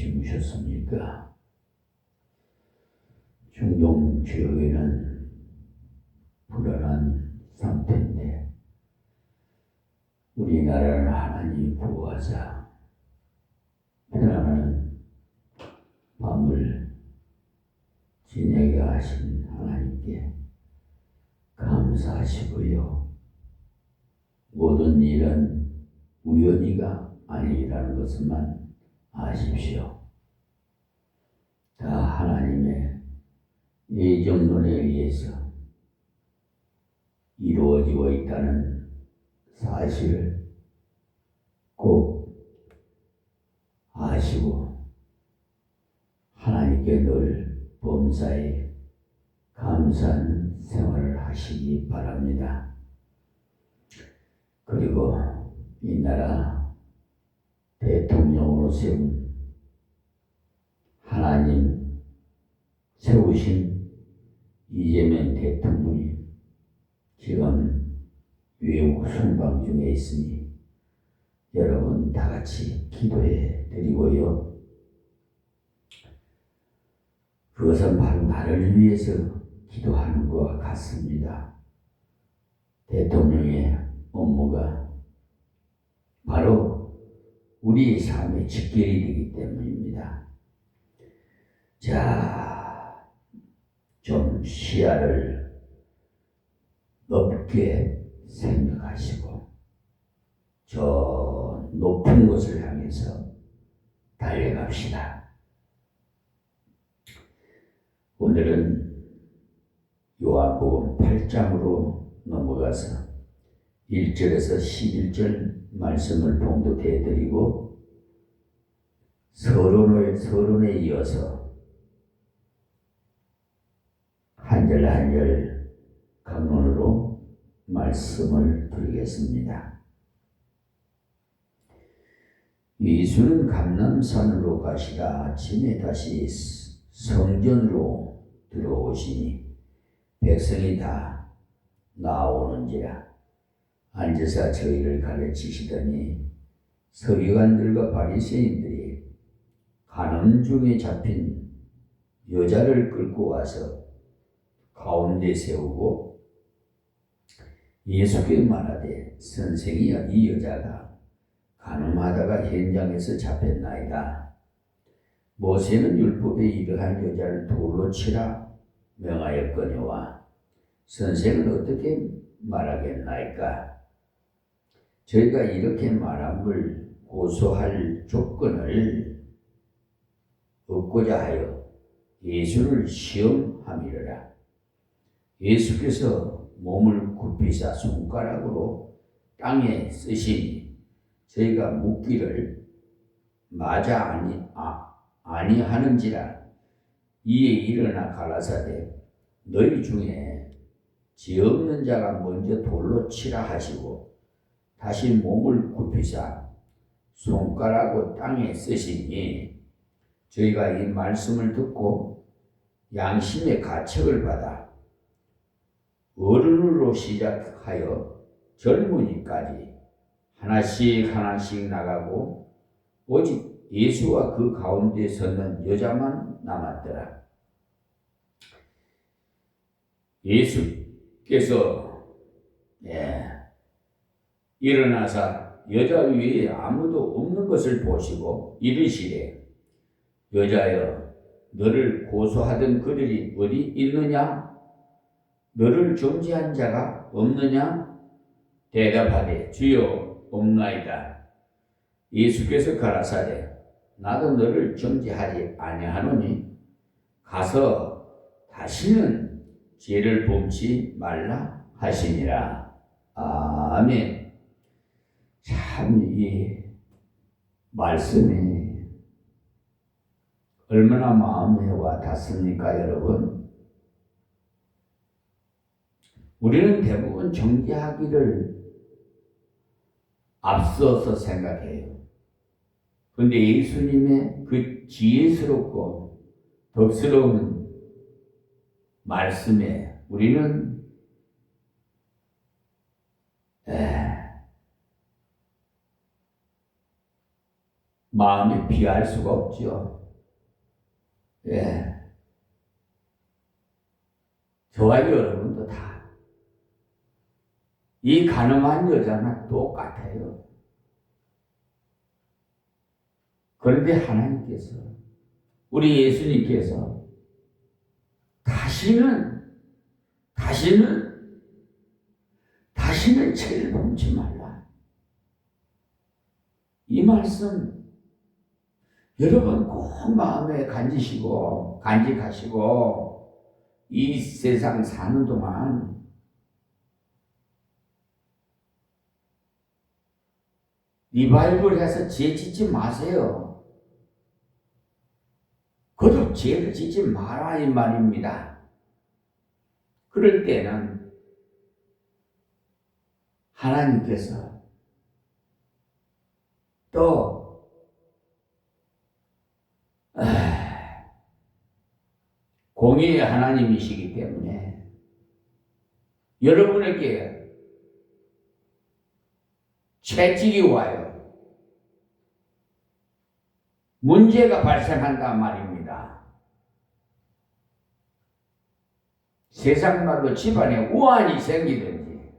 주무셨습니까? 중동 지역에는 불안한 상태인데 우리나라는 하나님 구하사 편안한 밤을 지내게 하신 하나님께 감사하시고요. 모든 일은 우연히가 아니라는 것만 아십시오. 다 하나님의 예정론에 의해서 이루어지고 있다는 사실을 꼭 아시고 하나님께 늘 범사에 감사하는 생활을 하시기 바랍니다. 그리고 이 나라 대통령으로 세운 하나님 세우신 이재명 대통령이 지금 외국 순방 중에 있으니 여러분 다 같이 기도해 드리고요. 그것은 바로 나를 위해서 기도하는 것과 같습니다. 대통령의 업무가 바로 우리의 삶의 직결이 되기 때문입니다. 자, 좀 시야를 높게 생각하시고 저 높은 곳을 향해서 달려갑시다. 오늘은 요한복음 8장으로 넘어가서 1절에서 11절 말씀을 봉독해 드리고 서론에 이어서 한 절 한 절 강론으로 말씀을 드리겠습니다. 예수는 감람산으로 가시다 아침에 다시 성전으로 들어오시니 백성이 다 나오는지라. 앉으사 저희를 가르치시더니 서기관들과 바리새인들이 가늠 중에 잡힌 여자를 끌고 와서 가운데 세우고 예수께 말하되 선생이여 이 여자가 가늠하다가 현장에서 잡혔나이다. 모세는 율법에 이러한 여자를 돌로 치라 명하였거니와 선생은 어떻게 말하겠나이까? 저희가 이렇게 말함을 고소할 조건을 얻고자 하여 예수를 시험함이러라. 예수께서 몸을 굽히사 손가락으로 땅에 쓰시니 저희가 묻기를 맞아 아니하는지라. 이에 일어나 가라사대 너희 중에 죄 없는 자가 먼저 돌로 치라 하시고 다시 몸을 굽히사 손가락으로 땅에 쓰시니 저희가 이 말씀을 듣고 양심의 가책을 받아 어른으로 시작하여 젊은이까지 하나씩 나가고 오직 예수와 그 가운데 섰는 여자만 남았더라. 예수께서 일어나사 여자 위에 아무도 없는 것을 보시고 이르시되 여자여 너를 고소하던 그들이 어디 있느냐? 너를 정죄한 자가 없느냐? 대답하되 주여 없나이다. 예수께서 가라사대 나도 너를 정죄하지 아니하노니 가서 다시는 죄를 범치 말라 하시니라. 아멘. 참 이 말씀이 얼마나 마음에 와 닿습니까, 여러분? 우리는 대부분 정죄하기를 앞서서 생각해요. 그런데 예수님의 그 지혜스럽고 덕스러운 말씀에 우리는 마음이 비할 수가 없죠. 예. 저와 여러분도 다 이 가늠한 여자나 똑같아요. 그런데 하나님께서, 우리 예수님께서 다시는 죄를 범치 말라. 이 말씀 여러분 꼭 마음에 간직하시고 이 세상 사는 동안 리바이벌 해서 죄 짓지 마세요. 거듭 죄를 짓지 마라 이 말입니다. 그럴 때는 하나님께서 또 공의의 하나님이시기 때문에 여러분에게 채찍이 와요. 문제가 발생한단 말입니다. 세상 말로 집안에 우환이 생기든지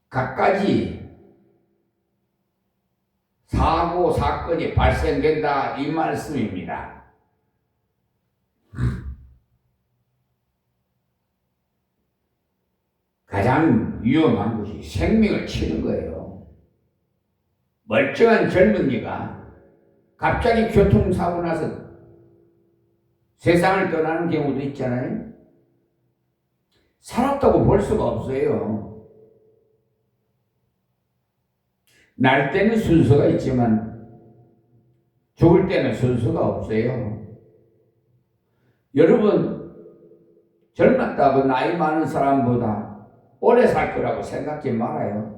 갖가지 사고 사건이 발생된다 이 말씀입니다. 가장 위험한 것이 생명을 치는 거예요. 멀쩡한 젊은이가 갑자기 교통사고 나서 세상을 떠나는 경우도 있잖아요. 살았다고 볼 수가 없어요. 날 때는 순서가 있지만 죽을 때는 순서가 없어요. 여러분, 젊었다고 나이 많은 사람보다 오래 살 거라고 생각하지 말아요.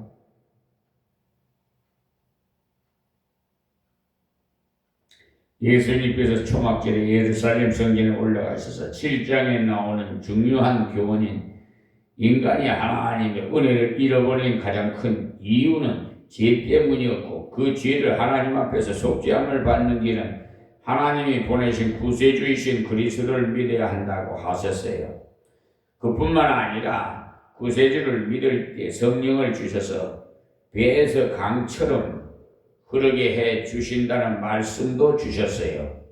예수님께서 초막절에 예루살렘 성전에 올라가셔서 7장에 나오는 중요한 교훈인 인간이 하나님의 은혜를 잃어버린 가장 큰 이유는 죄 때문이었고, 그 죄를 하나님 앞에서 속죄함을 받는 길은 하나님이 보내신 구세주이신 그리스도를 믿어야 한다고 하셨어요. 그뿐만 아니라 구세주를 믿을 때 성령을 주셔서 배에서 강처럼 흐르게 해 주신다는 말씀도 주셨어요.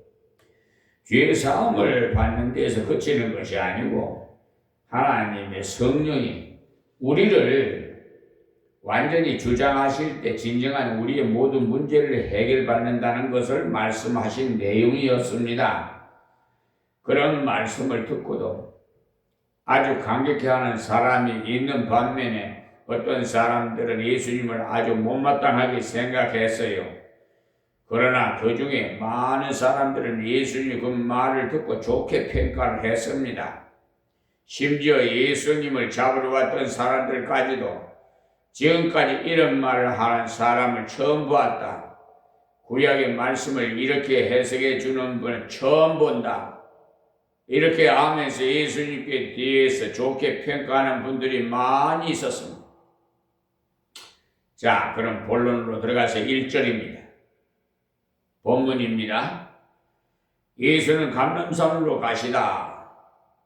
죄 사함을 받는 데서 그치는 것이 아니고 하나님의 성령이 우리를 완전히 주장하실 때 진정한 우리의 모든 문제를 해결받는다는 것을 말씀하신 내용이었습니다. 그런 말씀을 듣고도 아주 감격해하는 사람이 있는 반면에 어떤 사람들은 예수님을 아주 못마땅하게 생각했어요. 그러나 그 중에 많은 사람들은 예수님 그 말을 듣고 좋게 평가를 했습니다. 심지어 예수님을 잡으러 왔던 사람들까지도 지금까지 이런 말을 하는 사람을 처음 보았다. 구약의 말씀을 이렇게 해석해 주는 분은 처음 본다. 이렇게 하면서 예수님께 대해서 좋게 평가하는 분들이 많이 있었습니다. 자, 그럼 본론으로 들어가서 1절입니다. 본문입니다. 예수는 감람산으로 가시다.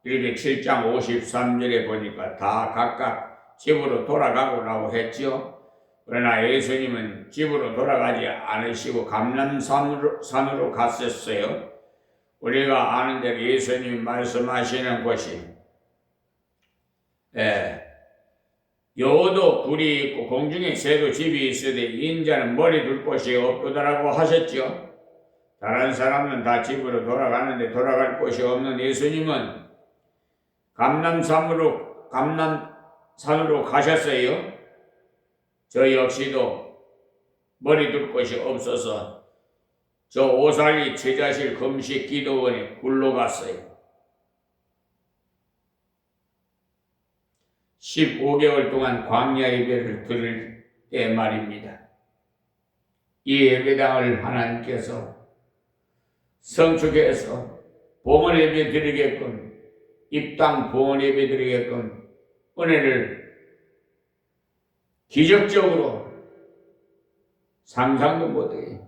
이렇게 7장 53절에 보니까 다 각각 집으로 돌아가고라고 했죠. 그러나 예수님은 집으로 돌아가지 않으시고 감람산으로 갔었어요. 우리가 아는 대로 예수님이 말씀하시는 곳이 여도 굴이 있고 공중에 새도 집이 있으되 인자는 머리 둘 곳이 없도다라고 하셨죠. 다른 사람은 다 집으로 돌아가는데 돌아갈 곳이 없는 예수님은 감람산으로 가셨어요. 저 역시도 머리 둘 곳이 없어서 저 오살리 제자실 금식 기도원에 굴러 갔어요. 15개월 동안 광야 예배를 드릴 때 말입니다. 이 예배당을 하나님께서 성축해서 봉헌 예배 드리게끔, 입당 봉헌 예배 드리게끔 은혜를 기적적으로 상상도 못해.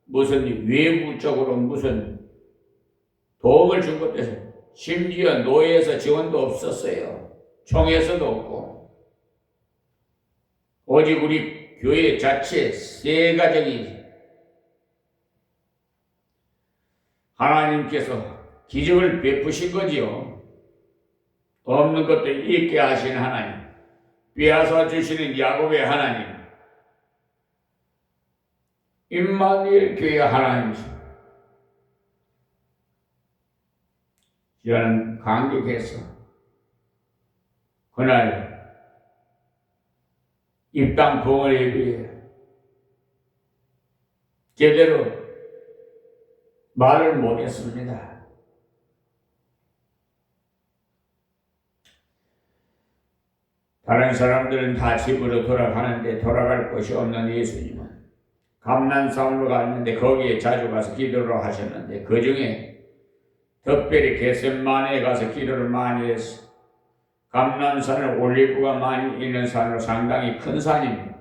무슨 외부적으로 무슨 도움을 준 것도 없어요. 심지어 노예에서 지원도 없었어요. 총에서도 없고. 오직 우리 교회 자체 세 가정이 하나님께서 기적을 베푸신 거지요. 없는 것도 있게 하신 하나님, 빼앗아 주시는 야곱의 하나님, 임마누엘 교회 하나님이십니다. 저는 감격해서 그날 입당 부흥을 예비해 제대로 말을 못했습니다. 다른 사람들은 다 집으로 돌아가는데 돌아갈 곳이 없는 예수님은 감난산으로 갔는데 거기에 자주 가서 기도를 하셨는데 그 중에 특별히 겟셋마네에 가서 기도를 많이 했어. 감난산은 올리브가 많이 있는 산으로 상당히 큰 산입니다.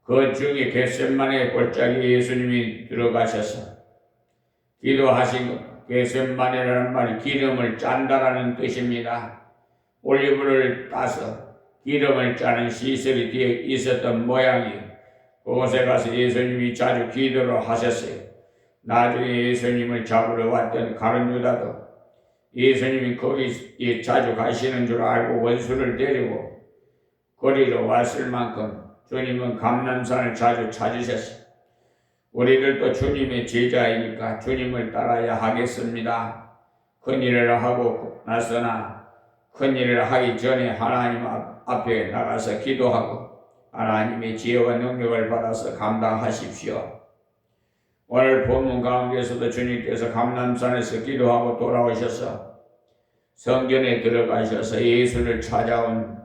그 중에 겟셋마네 골짜기에 예수님이 들어가셔서 기도하신 것. 겟셋마네라는 말이 기름을 짠다라는 뜻입니다. 올리브를 따서 기름을 짜는 시설이 뒤에 있었던 모양이에요. 그곳에 가서 예수님이 자주 기도를 하셨어요. 나중에 예수님을 잡으러 왔던 가룟 유다도 예수님이 거기 자주 가시는 줄 알고 원수를 데리고 거리로 왔을 만큼 주님은 감난산을 자주 찾으셨어요. 우리들도 주님의 제자이니까 주님을 따라야 하겠습니다. 큰일을 하고 나서나 큰일을 하기 전에 하나님 앞에 나가서 기도하고 하나님의 지혜와 능력을 받아서 감당하십시오. 오늘 본문 가운데서도 주님께서 감람산에서 기도하고 돌아오셔서 성전에 들어가셔서 예수를 찾아온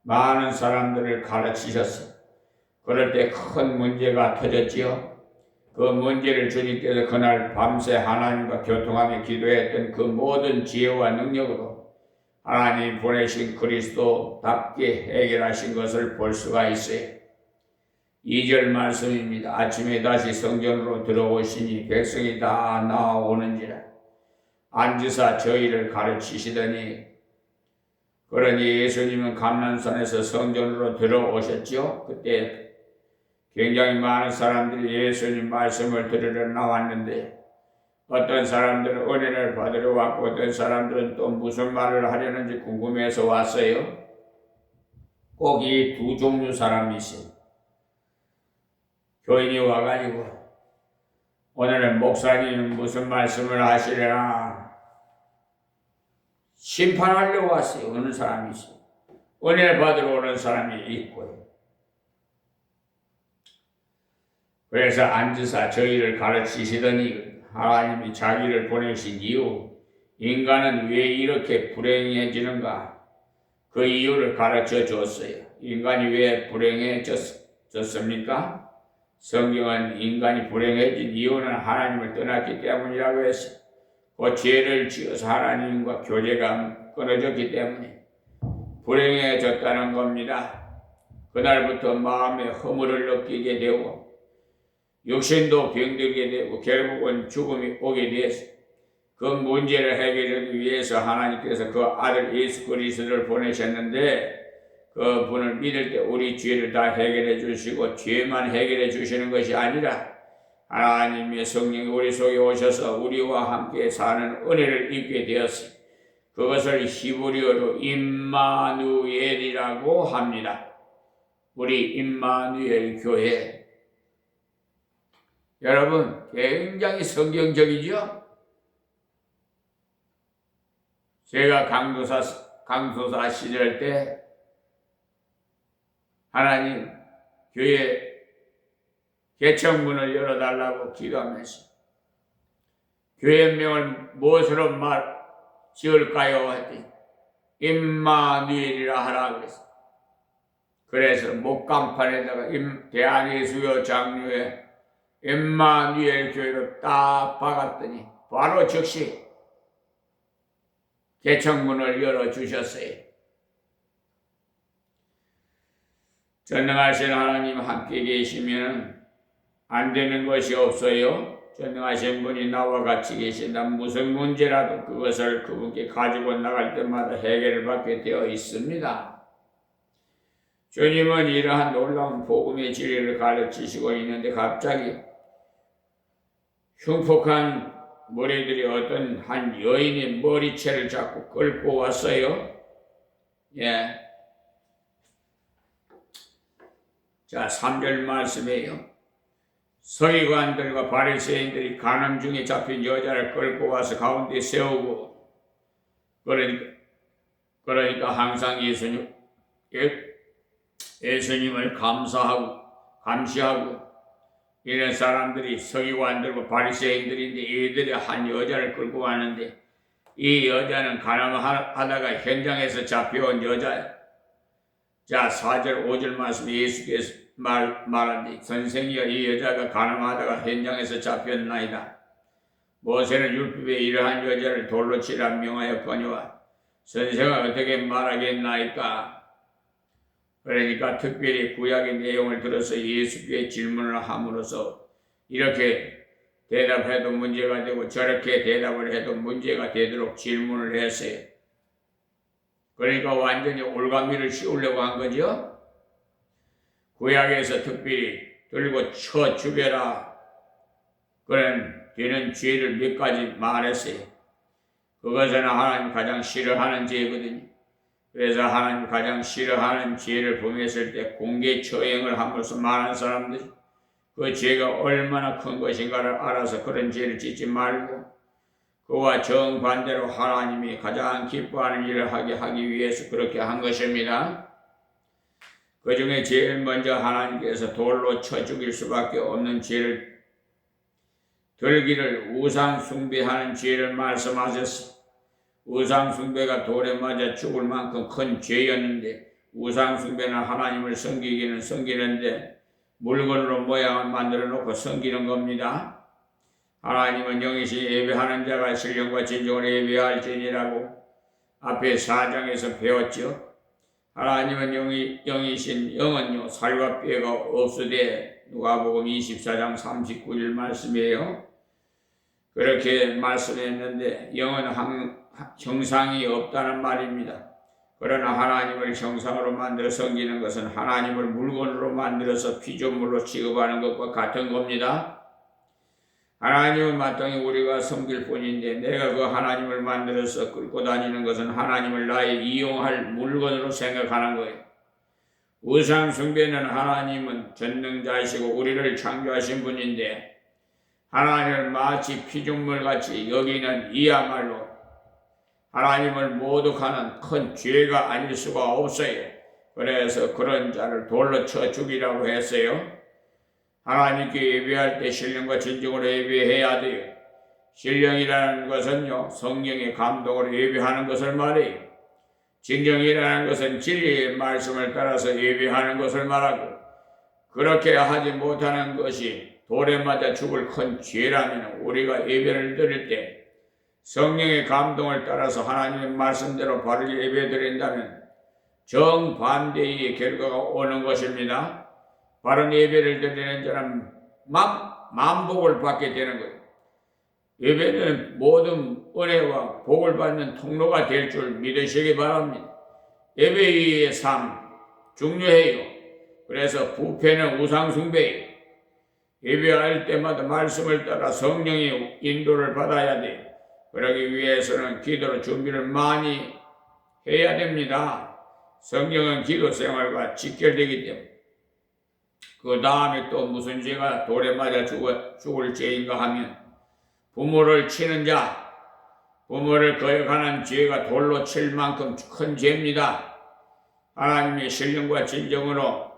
많은 사람들을 가르치셨어요. 그럴 때 큰 문제가 터졌지요. 그 문제를 주님께서 그날 밤새 하나님과 교통하며 기도했던 그 모든 지혜와 능력으로 하나님 보내신 그리스도답게 해결하신 것을 볼 수가 있어요. 2절 말씀입니다. 아침에 다시 성전으로 들어오시니 백성이 다 나오는지라 앉으사 저희를 가르치시더니 그러니 예수님은 감난산에서 성전으로 들어오셨죠. 그때 굉장히 많은 사람들이 예수님 말씀을 들으러 나왔는데 어떤 사람들은 은혜를 받으러 왔고 어떤 사람들은 또 무슨 말을 하려는지 궁금해서 왔어요. 꼭 이 두 종류 사람이 있어요. 교인이 와가지고 오늘은 목사님 무슨 말씀을 하시려나 심판하려고 왔어요. 어느 사람이 있어요. 은혜를 받으러 오는 사람이 있고요. 그래서 앉으사 저희를 가르치시더니 하나님이 자기를 보내신 이유, 인간은 왜 이렇게 불행해지는가? 그 이유를 가르쳐 줬어요. 인간이 왜 불행해졌습니까? 성경은 인간이 불행해진 이유는 하나님을 떠났기 때문이라고 했어요. 그 죄를 지어서 하나님과 교제가 끊어졌기 때문에 불행해졌다는 겁니다. 그날부터 마음에 허물을 느끼게 되고 육신도 병들게 되고 결국은 죽음이 오게 되었어요. 그 문제를 해결하기 위해서 하나님께서 그 아들 예수 그리스도를 보내셨는데 그 분을 믿을 때 우리 죄를 다 해결해 주시고 죄만 해결해 주시는 것이 아니라 하나님의 성령이 우리 속에 오셔서 우리와 함께 사는 은혜를 입게 되었어요. 그것을 히브리어로 임마누엘이라고 합니다. 우리 임마누엘 교회 여러분 굉장히 성경적이죠? 제가 강도사 시절 때 하나님 교회 개척문을 열어달라고 기도하면서 교회명을 무엇으로 지을까요? 했더니 임마누엘이라 하라 그랬어요. 그래서 목간판에다가 대한예수교 장로에 임마누엘 교회로 딱 박았더니 바로 즉시 개척문을 열어주셨어요. 전능하신 하나님 함께 계시면 안 되는 것이 없어요. 전능하신 분이 나와 같이 계신다. 무슨 문제라도 그것을 그분께 가지고 나갈 때마다 해결을 받게 되어 있습니다. 주님은 이러한 놀라운 복음의 진리를 가르치시고 있는데 갑자기 흉폭한 무리들이 어떤 한 여인의 머리채를 잡고 끌고 왔어요. 예. 자, 3절 말씀이에요. 서기관들과 바리새인들이 간음 중에 잡힌 여자를 끌고 와서 가운데 세우고, 그러니까 항상 예수님을 감시하고 이런 사람들이 서기관들과 바리새인들인데 이들이 한 여자를 끌고 왔는데 이 여자는 간음하다가 현장에서 잡혀온 여자예요. 자, 4절 5절 말씀에 예수께서 말하니 선생이여 이 여자가 간음하다가 현장에서 잡혔나이다. 모세는 율법에 이러한 여자를 돌로 치라 명하였거니와 선생은 어떻게 말하겠나이까. 그러니까 특별히 구약의 내용을 들어서 예수께 질문을 함으로써 이렇게 대답해도 문제가 되고 저렇게 대답을 해도 문제가 되도록 질문을 했어요. 그러니까 완전히 올가미를 씌우려고 한 거죠. 구약에서 특별히 들고 쳐 죽여라 그런 되는 죄를 몇 가지 말했어요. 그것은 하나님 가장 싫어하는 죄거든요. 그래서 하나님 가장 싫어하는 죄를 범했을 때 공개 처형을 함으로써 많은 사람들이 그 죄가 얼마나 큰 것인가를 알아서 그런 죄를 짓지 말고 그와 정반대로 하나님이 가장 기뻐하는 일을 하기 위해서 그렇게 한 것입니다. 그 중에 제일 먼저 하나님께서 돌로 쳐 죽일 수밖에 없는 죄를 들기를 우상 숭배하는 죄를 말씀하셨습니다. 우상 숭배가 돌에 맞아 죽을 만큼 큰 죄였는데 우상 숭배는 하나님을 섬기기는 섬기는데 물건으로 모양을 만들어 놓고 섬기는 겁니다. 하나님은 영이시 예배하는 자가 신령과 진정으로 예배할지니라고 앞에 4장에서 배웠죠. 하나님은 영이신 영은요 살과 뼈가 없으되 누가복음 24장 39절 말씀이에요. 그렇게 말씀했는데 영은 형상이 없다는 말입니다. 그러나 하나님을 형상으로 만들어 섬기는 것은 하나님을 물건으로 만들어서 피조물로 취급하는 것과 같은 겁니다. 하나님은 마땅히 우리가 섬길 뿐인데 내가 그 하나님을 만들어서 끌고 다니는 것은 하나님을 나의 이용할 물건으로 생각하는 거예요. 우상 숭배는 하나님은 전능자이시고 우리를 창조하신 분인데 하나님을 마치 피조물같이 여기는 이야말로 하나님을 모독하는 큰 죄가 아닐 수가 없어요. 그래서 그런 자를 돌로 쳐 죽이라고 했어요. 하나님께 예배할 때 신령과 진정으로 예배해야 돼요. 신령이라는 것은요 성령의 감동으로 예배하는 것을 말해요. 진정이라는 것은 진리의 말씀을 따라서 예배하는 것을 말하고 그렇게 하지 못하는 것이 돌에 맞아 죽을 큰 죄라면 우리가 예배를 드릴 때 성령의 감동을 따라서 하나님의 말씀대로 바르게 예배드린다면 정반대의 결과가 오는 것입니다. 바른 예배를 드리는 자는 만복을 받게 되는 거예요. 예배는 모든 은혜와 복을 받는 통로가 될 줄 믿으시기 바랍니다. 예배의 삶 중요해요. 그래서 부패는 우상숭배예요. 예배할 때마다 말씀을 따라 성령의 인도를 받아야 돼요. 그러기 위해서는 기도로 준비를 많이 해야 됩니다. 성경은 기도 생활과 직결되기 때문에. 그 다음에 또 무슨 죄가 돌에 맞아 죽을 죄인가 하면 부모를 치는 자, 부모를 거역하는 죄가 돌로 칠 만큼 큰 죄입니다. 하나님의 신령과 진정으로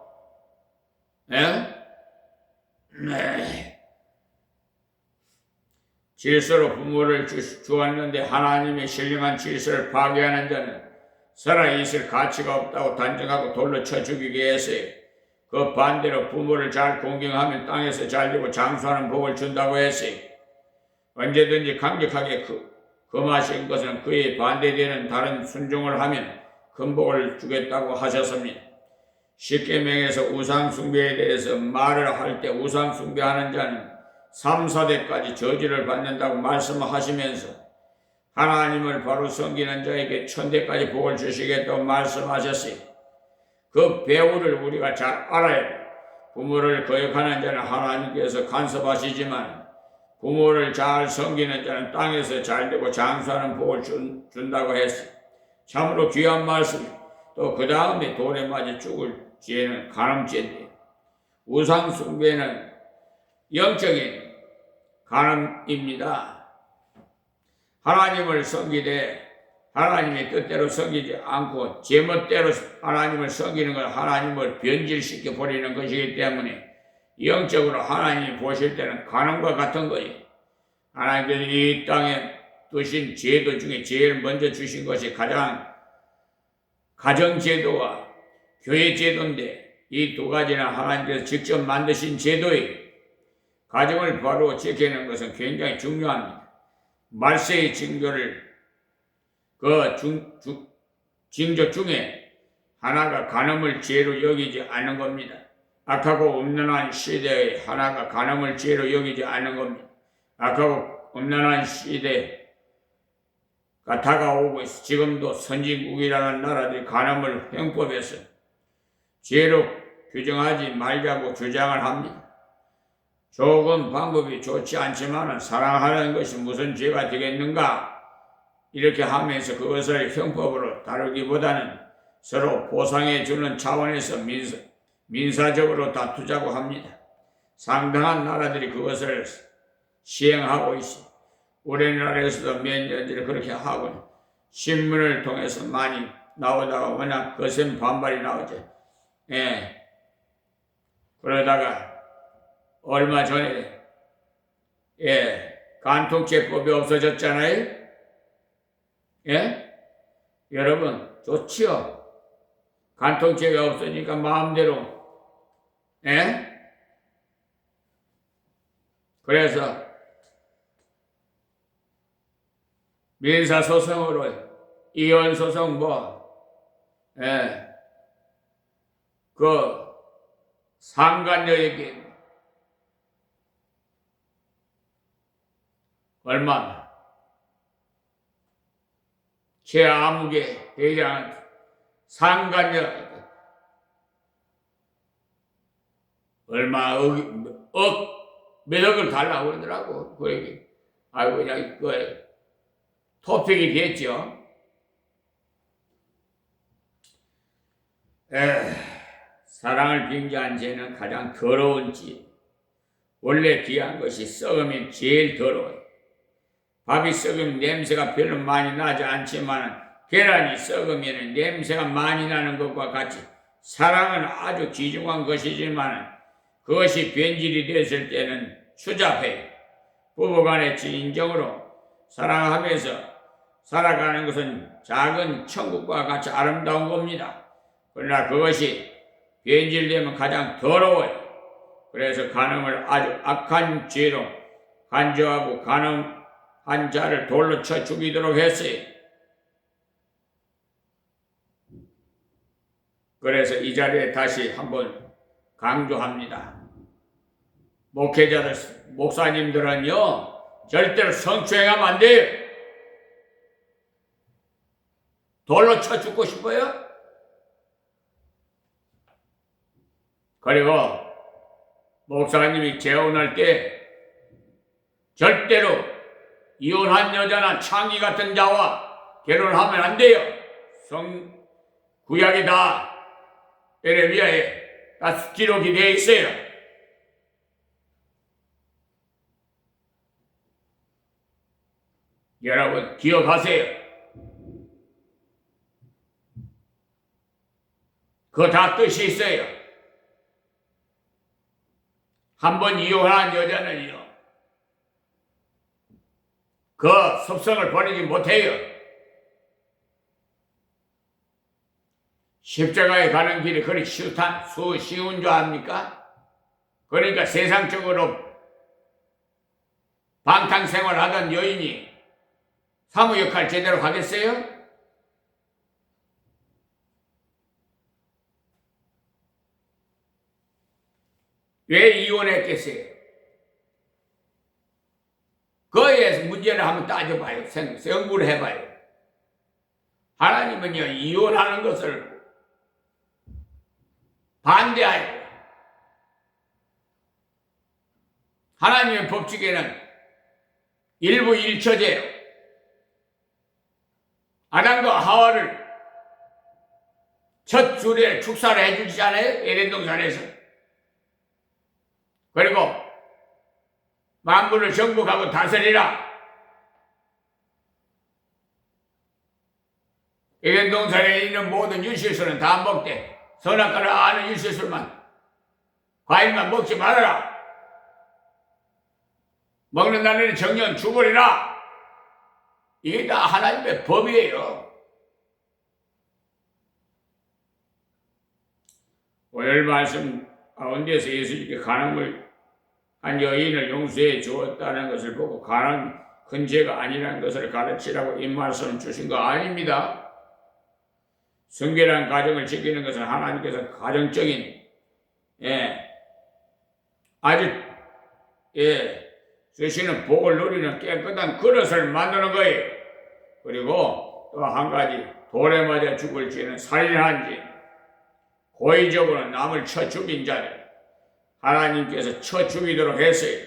질서로 부모를 주었는데 하나님의 신령한 질서를 파괴하는 자는 살아있을 가치가 없다고 단정하고 돌로 쳐 죽이게 했어요. 그 반대로 부모를 잘 공경하면 땅에서 잘되고 장수하는 복을 준다고 했어요. 언제든지 강력하게 금하신 것은 그에 반대되는 다른 순종을 하면 큰 복을 주겠다고 하셨습니다. 십계명에서 우상 숭배에 대해서 말을 할 때 우상 숭배하는 자는 3, 4대까지 저주를 받는다고 말씀하시면서 하나님을 바로 섬기는 자에게 1000대까지 복을 주시겠다고 말씀하셨어요. 그 배후를 우리가 잘 알아야 돼요. 부모를 거역하는 자는 하나님께서 간섭하시지만 부모를 잘 섬기는 자는 땅에서 잘되고 장수하는 복을 준다고 했어요. 참으로 귀한 말씀. 또 그 다음에 돌에 맞아 죽을 죄는 간음죄인데, 우상 숭배는 영적인 간음입니다. 하나님을 섬기되 하나님의 뜻대로 섬기지 않고 제멋대로 하나님을 섬기는 건 하나님을 변질시켜 버리는 것이기 때문에 영적으로 하나님이 보실 때는 간음과 같은 거예요. 하나님께서 이 땅에 두신 제도 중에 제일 먼저 주신 것이 가정제도와 교회제도인데, 이 두 가지는 하나님께서 직접 만드신 제도예요. 가정을 바로 지키는 것은 굉장히 중요합니다. 말세의 징조를 징조 중에 하나가 간음을 죄로 여기지 않는 겁니다. 악하고 음란한 시대에 하나가 간음을 죄로 여기지 않는 겁니다. 악하고 음란한 시대가 다가오고 있어. 지금도 선진국이라는 나라들이 간음을 형법에서 죄로 규정하지 말자고 주장을 합니다. 조금 방법이 좋지 않지만 사랑하는 것이 무슨 죄가 되겠는가? 이렇게 하면서 그것을 형법으로 다루기보다는 서로 보상해 주는 차원에서 민사적으로 다투자고 합니다. 상당한 나라들이 그것을 시행하고 있어. 우리나라에서도 몇 년째 그렇게 하고 신문을 통해서 많이 나오다가 워낙 거센 반발이 나오죠. 그러다가 얼마 전에 간통죄법이 없어졌잖아요. 여러분 좋지요. 간통죄가 없으니까 마음대로 그래서 민사소송으로 이혼소송 그 상간녀에게 얼마나 최아무개 회장한테 상간녀 얼마 몇 억을 달라고 그러더라고. 그 얘기. 아이고 그냥 토픽이 됐죠. 사랑을 빙자한 죄는 가장 더러운 죄. 원래 귀한 것이 썩으면 제일 더러워요. 밥이 썩으면 냄새가 별로 많이 나지 않지만 계란이 썩으면 냄새가 많이 나는 것과 같이 사랑은 아주 귀중한 것이지만 그것이 변질이 됐을 때는 추잡해요. 부부간의 진정으로 사랑하면서 살아가는 것은 작은 천국과 같이 아름다운 겁니다. 그러나 그것이 변질되면 가장 더러워요. 그래서 간음을 아주 악한 죄로 간주하고 간음한 자를 돌로 쳐 죽이도록 했어요. 그래서 이 자리에 다시 한번 강조합니다. 목회자들, 목사님들은요 절대로 성추행하면 안 돼요. 돌로 쳐 죽고 싶어요? 그리고 목사님이 재혼할 때 절대로 이혼한 여자나 창기 같은 자와 결혼하면 안 돼요. 구약이 다 에레미야에 다 기록이 되어 있어요. 여러분 기억하세요. 그거 다 뜻이 있어요. 한번 이혼한 여자는요 그 습성을 버리지 못해요. 십자가에 가는 길이 그리 쉬운 줄 압니까? 그러니까 세상적으로 방탕생활 하던 여인이 사무 역할 제대로 하겠어요? 왜 이혼했겠어요? 그에 문제를 한번 따져봐요. 생각을 해봐요. 하나님은요, 이혼하는 것을 반대하여 하나님의 법칙에는 일부 일처제요. 아담과 하와를 첫 주례 축사를 해주지 않아요? 에덴 동산에서. 그리고 만물을 정복하고 다스리라. 에덴 동산에 있는 모든 유실수는 다 먹되 선악과를 아는 유실수만, 과일만 먹지 말아라. 먹는 날에는 정령 죽으리라. 이게 다 하나님의 법이에요. 오늘 말씀 가운데서 예수님께 간음을 한 여인을 용서해 주었다는 것을 보고 간음 큰 죄가 아니라는 것을 가르치라고 이 말씀을 주신 거 아닙니다. 성결한 가정을 지키는 것은 하나님께서 가정적인 아주 주시는 복을 누리는 깨끗한 그릇을 만드는 거예요. 그리고 또 한 가지, 돌에 맞아 죽을 죄는 살인한 죄, 고의적으로 남을 쳐 죽인 자들 하나님께서 쳐 죽이도록 했어요.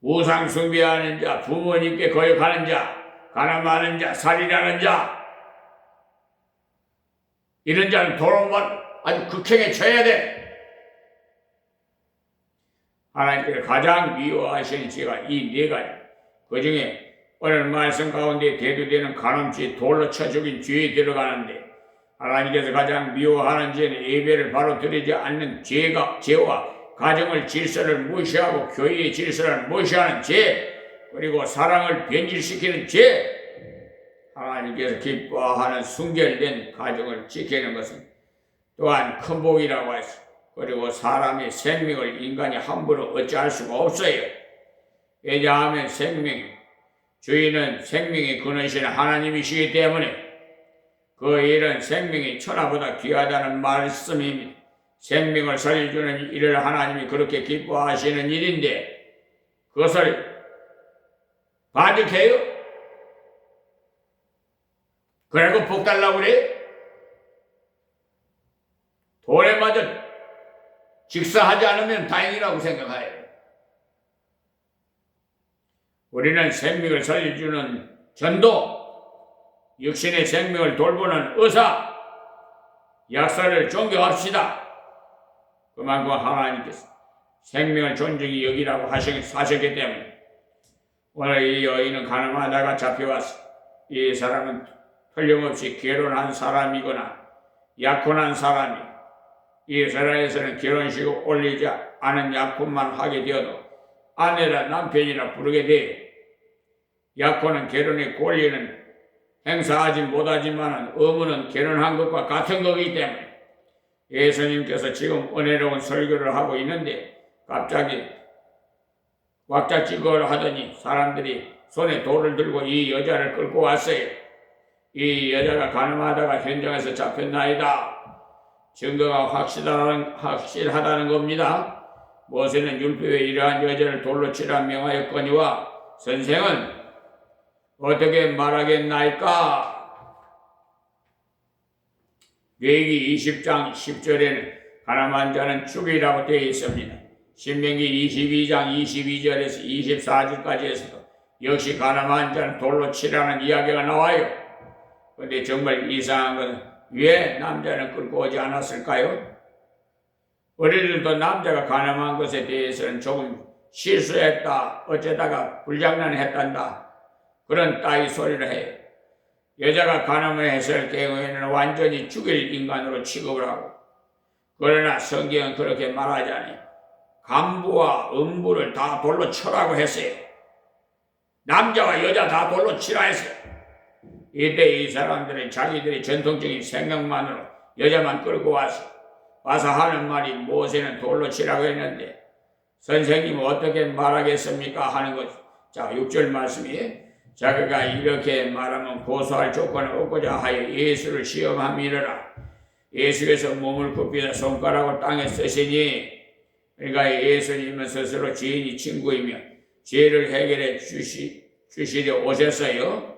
우상 숭배하는 자, 부모님께 거역하는 자, 가늠하는 자, 살인하는 자, 이런 자는 도로만 아주 극형에 쳐야 돼. 하나님께서 가장 미워하시는 죄가 이 네 가지. 그 중에 오늘 말씀 가운데 대두되는 간음죄, 돌로 쳐 죽인 죄에 들어가는데, 하나님께서 가장 미워하는 죄는 예배를 바로 드리지 않는 죄와 가정을 질서를 무시하고 교회의 질서를 무시하는 죄, 그리고 사랑을 변질시키는 죄. 하나님께서 기뻐하는 순결된 가정을 지키는 것은 또한 큰 복이라고 했습니다. 그리고 사람의 생명을 인간이 함부로 어찌할 수가 없어요. 왜냐하면 주인은 생명의 근원이신 하나님이시기 때문에 그 일은 생명이 천하보다 귀하다는 말씀입니다. 생명을 살려주는 일을 하나님이 그렇게 기뻐하시는 일인데 그것을 반죽해요? 그리고 복 달라고 그래? 돌에 맞아 직사하지 않으면 다행이라고 생각해요. 우리는 생명을 살려주는 전도, 육신의 생명을 돌보는 의사, 약사를 존경합시다. 그만큼 하나님께서 생명을 존중히 여기라고 하셨기 때문에 오늘 이 여인은 가늠하다가 잡혀왔어. 이 사람은 틀림없이 결혼한 사람이거나 약혼한 사람이, 이스라엘에서는 결혼식을 올리지 않은 약혼만 하게 되어도 아내라 남편이라 부르게 돼요. 약혼은 결혼의 권리는 행사하지 못하지만 의무는 결혼한 것과 같은 거기 때문에 예수님께서 지금 은혜로운 설교를 하고 있는데 갑자기 왁자지껄 하더니 사람들이 손에 돌을 들고 이 여자를 끌고 왔어요. 이 여자가 가늠하다가 현장에서 잡혔나이다. 증거가 확실하다는 겁니다. 모세는 율법에 이러한 여자를 돌로 치라 명하였거니와 선생은 어떻게 말하겠나이까? 레위기 20장 10절에는 가늠한 자는 죽이라고 되어 있습니다. 신명기 22장 22절에서 24절까지에서도 역시 가늠한 자는 돌로 치라는 이야기가 나와요. 그런데 정말 이상한 것은 왜 남자는 끌고 오지 않았을까요? 우리들도 남자가 가늠한 것에 대해서는 조금 실수했다, 어쩌다가 불장난했단다, 그런 따위 소리를 해요. 여자가 가늠을 했을 경우에는 완전히 죽일 인간으로 취급을 하고, 그러나 성경은 그렇게 말하지 않아요. 간부와 음부를 다 돌로 쳐라고 했어요. 남자와 여자 다 돌로 치라 했어요. 이때 이 사람들은 자기들의 전통적인 생각만으로 여자만 끌고 와서 하는 말이 모세는 돌로 치라고 했는데 선생님은 어떻게 말하겠습니까? 하는 거죠. 자, 6절 말씀이에요. 자기가 이렇게 말하면 고소할 조건을 얻고자 하여 예수를 시험함이러라. 예수께서 몸을 굽히사 손가락을 땅에 쓰시니 그러니까 예수님은 스스로 죄인이 친구이며 죄를 해결해 주시려 오셨어요.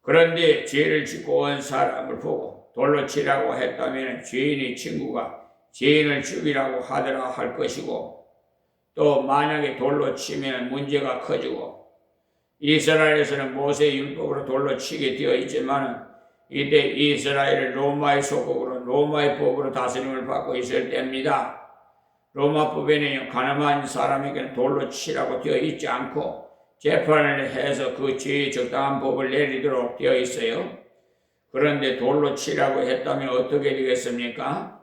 그런데 죄를 짓고 온 사람을 보고 돌로 치라고 했다면 죄인의 친구가 죄인을 죽이라고 하더라 할 것이고, 또 만약에 돌로 치면 문제가 커지고, 이스라엘에서는 모세의 율법으로 돌로 치게 되어 있지만 이때 이스라엘은 로마의 소국으로 로마의 법으로 다스림을 받고 있을 때입니다. 로마법에는 가늠한 사람에게는 돌로 치라고 되어 있지 않고 재판을 해서 그 죄의 적당한 법을 내리도록 되어 있어요. 그런데 돌로 치라고 했다면 어떻게 되겠습니까?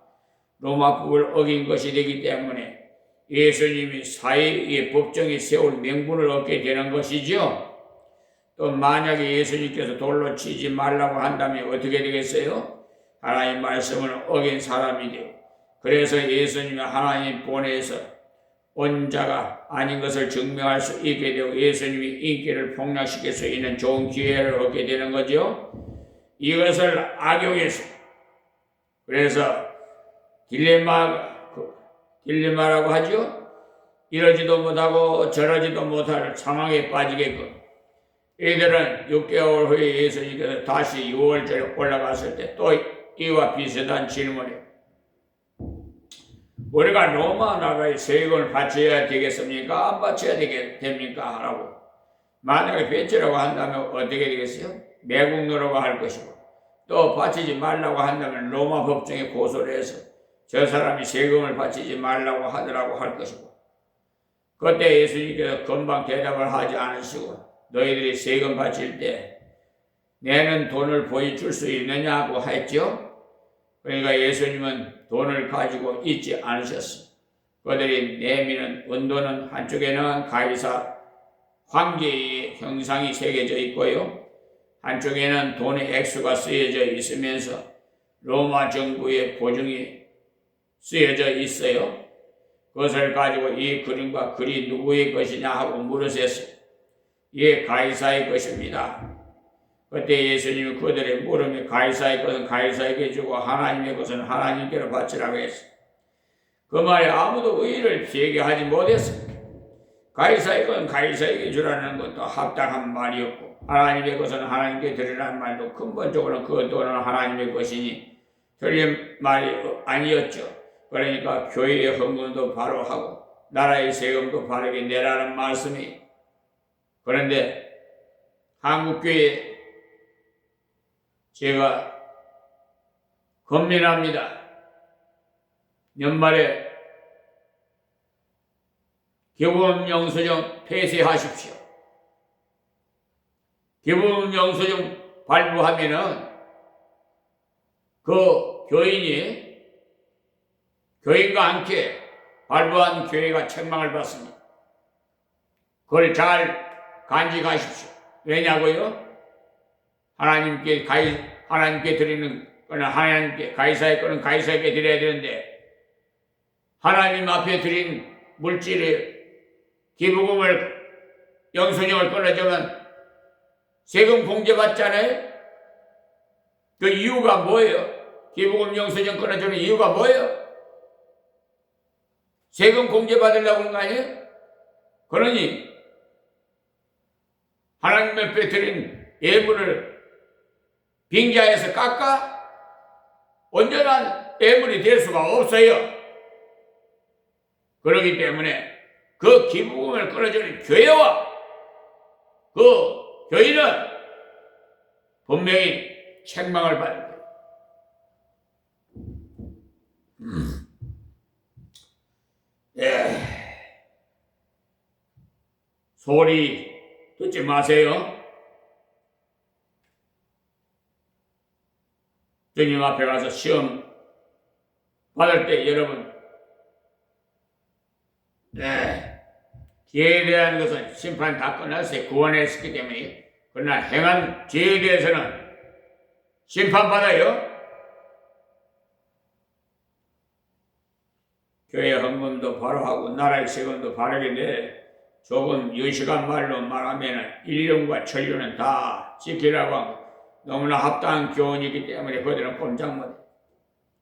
로마법을 어긴 것이 되기 때문에 예수님이 사회의 법정에 세울 명분을 얻게 되는 것이죠. 또 만약에 예수님께서 돌로 치지 말라고 한다면 어떻게 되겠어요? 하나님 말씀을 어긴 사람이 되고, 그래서 예수님이 하나님 보내서 온 자가 아닌 것을 증명할 수 있게 되고 예수님이 인기를 폭락시킬 수 있는 좋은 기회를 얻게 되는 거죠. 이것을 악용해서, 그래서 딜레마라고 하죠. 이러지도 못하고 저러지도 못할 상황에 빠지게끔, 이들은 6개월 후에 예수님께서 다시 6월절에 올라갔을 때 또 이와 비슷한 질문을, 우리가 로마 나라의 세금을 바쳐야 되겠습니까? 안 바쳐야 됩니까? 하라고. 만약에 뱉으라고 한다면 어떻게 되겠어요? 매국노라고 할 것이고, 또 바치지 말라고 한다면 로마 법정에 고소를 해서 저 사람이 세금을 바치지 말라고 하더라고 할 것이고, 그때 예수님께서 금방 대답을 하지 않으시고 너희들이 세금 바칠 때 내는 돈을 보여줄 수 있느냐고 했죠. 그러니까 예수님은 돈을 가지고 있지 않으셨어요. 그들이 내미는 은도는 한쪽에는 가이사 황제의 형상이 새겨져 있고요, 한쪽에는 돈의 액수가 쓰여져 있으면서 로마 정부의 보증이 쓰여져 있어요. 그것을 가지고 이 그림과 글이 누구의 것이냐 하고 물으셨어요. 이게 가이사의 것입니다. 그때 예수님이 그들의 물음에 가이사의 것은 가이사에게 주고 하나님의 것은 하나님께로 바치라고 했어요. 그 말에 아무도 의의를 피하게 하지 못했어요. 가이사의 것은 가이사에게 주라는 것도 합당한 말이었고, 하나님의 것은 하나님께 드리라는 말도 근본적으로 그 돈은 하나님의 것이니 틀린 말이 아니었죠. 그러니까 교회의 헌금도 바로 하고 나라의 세금도 바르게 내라는 말씀이. 그런데 한국교회 제가 건면합니다. 연말에 기부금 영수증 폐쇄하십시오. 기부금 영수증 발부하면은 그 교인과 함께 발부한 교회가 책망을 받습니다. 그걸 잘 간직하십시오. 왜냐고요? 하나님께 드리는 거는 하나님께, 가이사의 거는 가이사에게 드려야 되는데, 하나님 앞에 드린 물질의 기부금을, 영수증을 끊어주면 세금 공제받잖아요? 그 이유가 뭐예요? 기부금 영수증 끊어주는 이유가 뭐예요? 세금 공제받으려고 하는 거 아니에요? 그러니 하나님 앞에 드린 예물을 빙자해서 깎아? 온전한 예물이 될 수가 없어요. 그렇기 때문에 그 기부금을 끊어주는 교회와 그 교인은 분명히 책망을 받을 거예요. 소리 듣지 마세요. 주님 앞에 가서 시험 받을 때 여러분, 죄에 대한 것은 심판 다 끝났어요. 구원했기 때문에. 그러나 행한 죄에 대해서는 심판받아요. 교회 헌금도 바로 하고 나라의 세금도 바르게 내. 조금 유식한 말로 말하면 인륜과 천륜은 다 지키라고 하고 너무나 합당한 교훈이기 때문에 그들은 꼼짝 못해.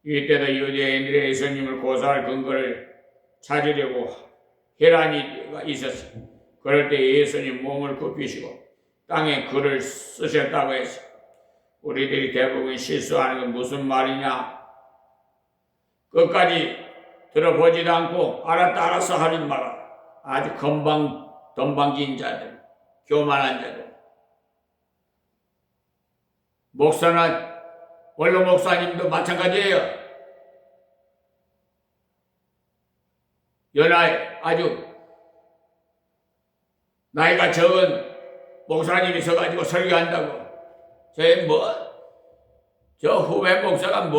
이때도 유대인들의 예수님을 고소할 근거를 찾으려고 혈안이 있었어요. 그럴 때 예수님 몸을 굽히시고 땅에 글을 쓰셨다고 해서 우리들이 대부분 실수하는 건 무슨 말이냐? 끝까지 들어보지도 않고 알았다 알았어 하는 말, 아주 건방진 자들, 교만한 자들. 목사나 원로 목사님도 마찬가지예요. 연하에 아주 나이가 적은 목사님이 서가지고 설교한다고 저 후배 목사가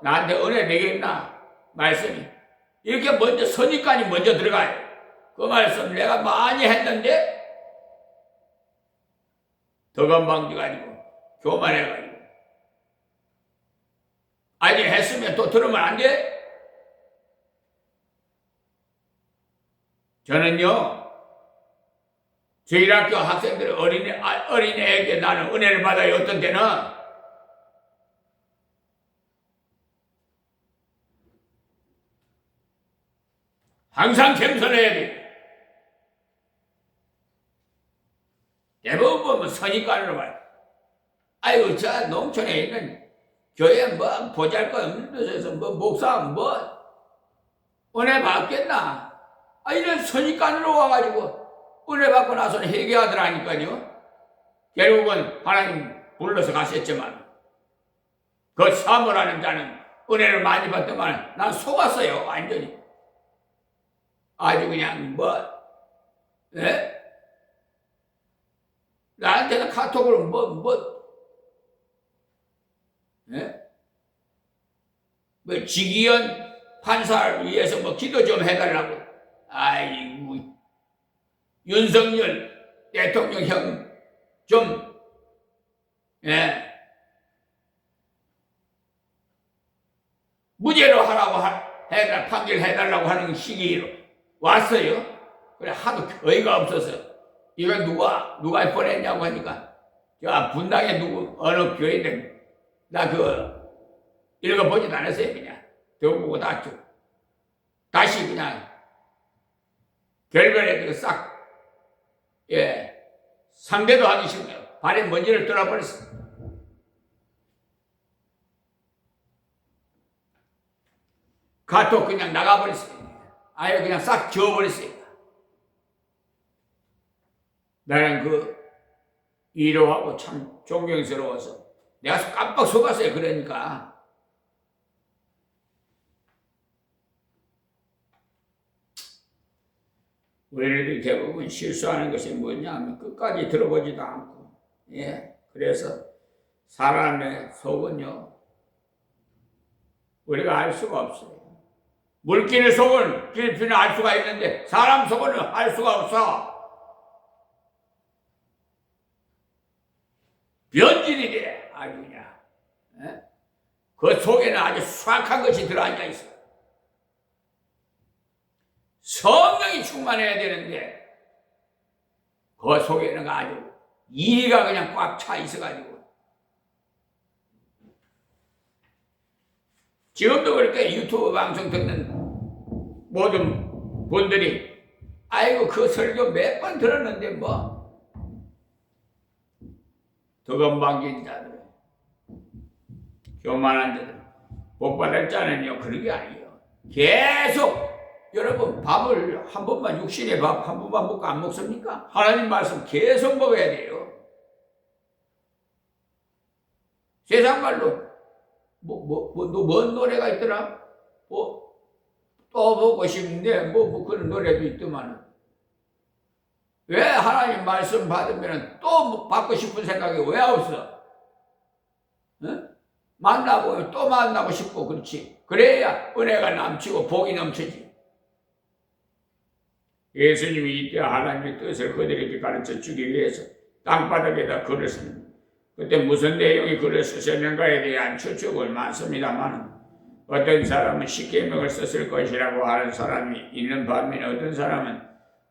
나한테 은혜 되겠나 말씀이 이렇게 먼저 선입관이 먼저 들어가요. 그 말씀 내가 많이 했는데 더 건방져가지고 교만해가지고 아니 했으면 또 들으면 안 돼? 저는요 저희 학교 학생들 어린애에게 나는 은혜를 받아요. 어떤 때는 항상 겸손해야 돼. 대부분 보면 선입관으로 봐요. 아이고 저 농촌에 있는 교회 보잘것없는 데서 목사 은혜 받겠나? 이런 선입관으로 와가지고 은혜 받고 나서는 회개하더라니까요. 결국은 하나님 불러서 가셨지만 그 사모라는 자는 은혜를 많이 받더만 난 속았어요. 완전히 아주 그냥 예? 나한테는 카톡으로 예? 지기현 판사를 위해서 기도 좀 해달라고. 아이고 윤석열 대통령 형 좀 무죄로 하라고 판결해달라고 하는 시기로 왔어요. 그래 하도 어이가 없어서 이거 누가 보냈냐고 하니까 저 분당에 어느 교회인데 나 읽어보지도 않았어요. 그냥 들어보고 다시 그냥 결별해서 싹 상대도 하기 싫어요. 발에 먼지를 떠나버렸어. 카톡 그냥 나가버렸어요. 아예 그냥 싹 지워버렸어요. 나는 위로하고 참 존경스러워서 내가 깜빡 속았어요. 그러니까 우리들이 대부분 실수하는 것이 뭐냐 하면 끝까지 들어보지도 않고 그래서 사람의 속은요 우리가 알 수가 없어요. 물기의 속은 깊이는 알 수가 있는데 사람 속은 알 수가 없어. 변질이 돼 아주 그냥 그 속에는 아주 수확한 것이 들어앉아 있어. 성령이 충만해야 되는데 그 속에는 아주 이가 그냥 꽉 차 있어가지고 지금도 그렇게 유튜브 방송 듣는 모든 분들이 아이고 그 설교 몇 번 들었는데 더 건방진 자들 교만한 자들 복받을 자는요 그런 게 아니에요. 계속 여러분 밥을 한 번만 육신의 밥 한 번만 먹고 안 먹습니까? 하나님 말씀 계속 먹어야 돼요. 세상 말로 뭔 노래가 있더라? 또 보고 싶은데 그런 노래도 있더만 왜 하나님 말씀 받으면 또 받고 싶은 생각이 왜 없어? 만나고 또 만나고 싶고 그렇지. 그래야 은혜가 넘치고 복이 넘치지. 예수님이 이때 하나님의 뜻을 그들에게 가르쳐 주기 위해서 땅바닥에다 글을 씁니다. 그때 무슨 내용이 글을 쓰셨는가에 대한 추측은 많습니다만 어떤 사람은 십계명을 썼을 것이라고 하는 사람이 있는 반면에 어떤 사람은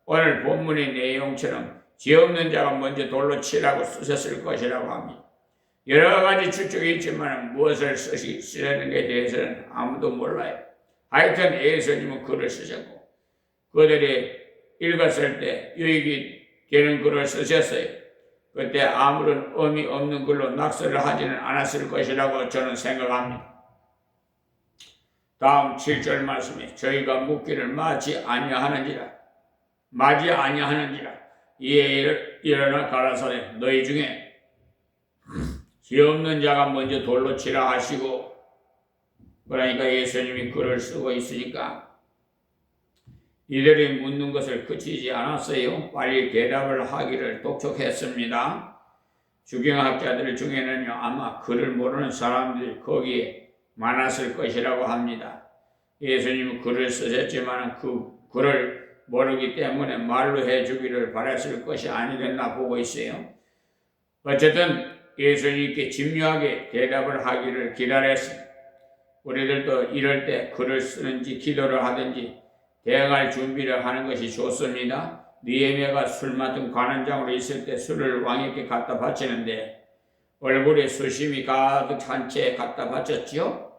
오늘 본문의 내용처럼 죄 없는 자가 먼저 돌로 치라고 쓰셨을 것이라고 합니다. 여러 가지 추측이 있지만 무엇을 쓰시려는에 대해서는 아무도 몰라요. 하여튼 예수님은 글을 쓰셨고 그들이 읽었을 때 유익이 되는 글을 쓰셨어요. 그때 아무런 의미 없는 글로 낙서를 하지는 않았을 것이라고 저는 생각합니다. 다음 7절 말씀에 저희가 묻기를 맞이 아니하는지라 이에 일어나 가라사대 너희 중에 죄 없는 자가 먼저 돌로 치라 하시고, 그러니까 예수님이 글을 쓰고 있으니까 이들이 묻는 것을 그치지 않았어요. 빨리 대답을 하기를 독촉했습니다. 주경학자들 중에는요 아마 글을 모르는 사람들이 거기에 많았을 것이라고 합니다. 예수님은 글을 쓰셨지만 그 글을 모르기 때문에 말로 해주기를 바랐을 것이 아니겠나 보고 있어요. 어쨌든 예수님께 집요하게 대답을 하기를 기다렸어요. 우리들도 이럴 때 글을 쓰는지 기도를 하든지 대응할 준비를 하는 것이 좋습니다. 느헤미야가 술 맡은 관원장으로 있을 때 술을 왕에게 갖다 바치는데 얼굴에 수심이 가득 찬 채 갖다 바쳤지요.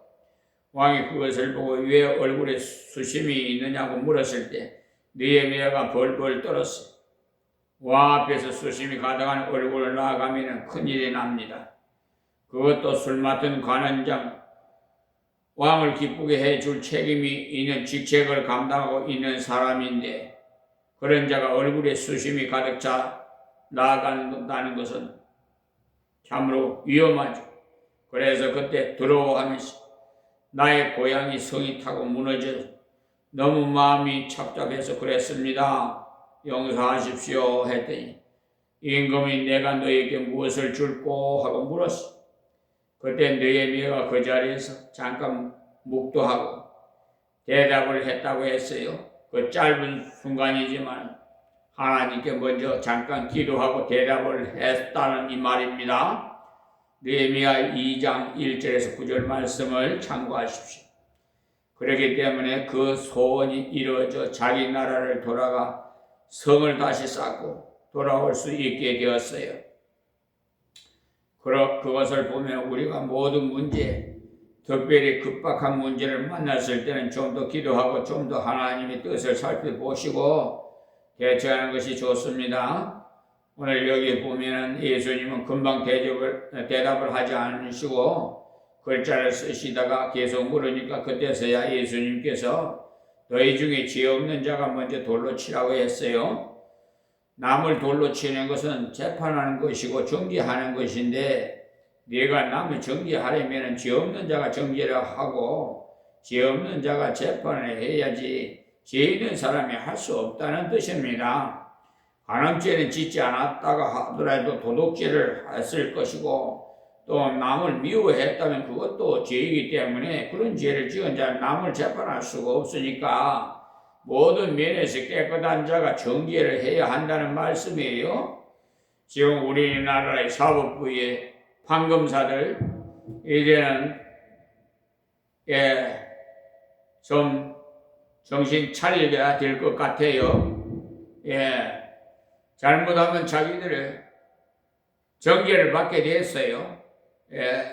왕이 그것을 보고 왜 얼굴에 수심이 있느냐고 물었을 때 느헤미야가 벌벌 떨었어요. 왕 앞에서 수심이 가득한 얼굴을 나아가면 큰일이 납니다. 그것도 술 맡은 관원장, 왕을 기쁘게 해줄 책임이 있는 직책을 감당하고 있는 사람인데 그런 자가 얼굴에 수심이 가득 차 나아간다는 것은 참으로 위험하죠. 그래서 그때 두려워하면서 나의 고향이 성이 타고 무너져 너무 마음이 착잡해서 그랬습니다. 용서하십시오 했더니 임금이 내가 너에게 무엇을 줄꼬 하고 물었어. 그때 느헤미야가 그 자리에서 잠깐 묵도하고 대답을 했다고 했어요. 그 짧은 순간이지만 하나님께 먼저 잠깐 기도하고 대답을 했다는 이 말입니다. 느헤미야 2장 1절에서 9절 말씀을 참고하십시오. 그렇기 때문에 그 소원이 이루어져 자기 나라를 돌아가 성을 다시 쌓고 돌아올 수 있게 되었어요. 그것을 보면 우리가 모든 문제, 특별히 급박한 문제를 만났을 때는 좀 더 기도하고 좀 더 하나님의 뜻을 살펴보시고 대처하는 것이 좋습니다. 오늘 여기 보면은 예수님은 금방 대답을 하지 않으시고 글자를 쓰시다가 계속 물으니까 그때서야 예수님께서 너희 중에 죄 없는 자가 먼저 돌로 치라고 했어요. 남을 돌로 치는 것은 재판하는 것이고 정죄하는 것인데 네가 남을 정죄하려면 죄 없는 자가 정죄를 하고 죄 없는 자가 재판을 해야지 죄 있는 사람이 할 수 없다는 뜻입니다. 간음죄는 짓지 않았다가 하더라도 도둑죄를 했을 것이고 또 남을 미워했다면 그것도 죄이기 때문에 그런 죄를 지은 자는 남을 재판할 수가 없으니까 모든 면에서 깨끗한 자가 정죄를 해야 한다는 말씀이에요. 지금 우리나라의 사법부의 판검사들 이제는 좀 정신 차려야 될 것 같아요. 잘못하면 자기들을 정죄를 받게 됐어요.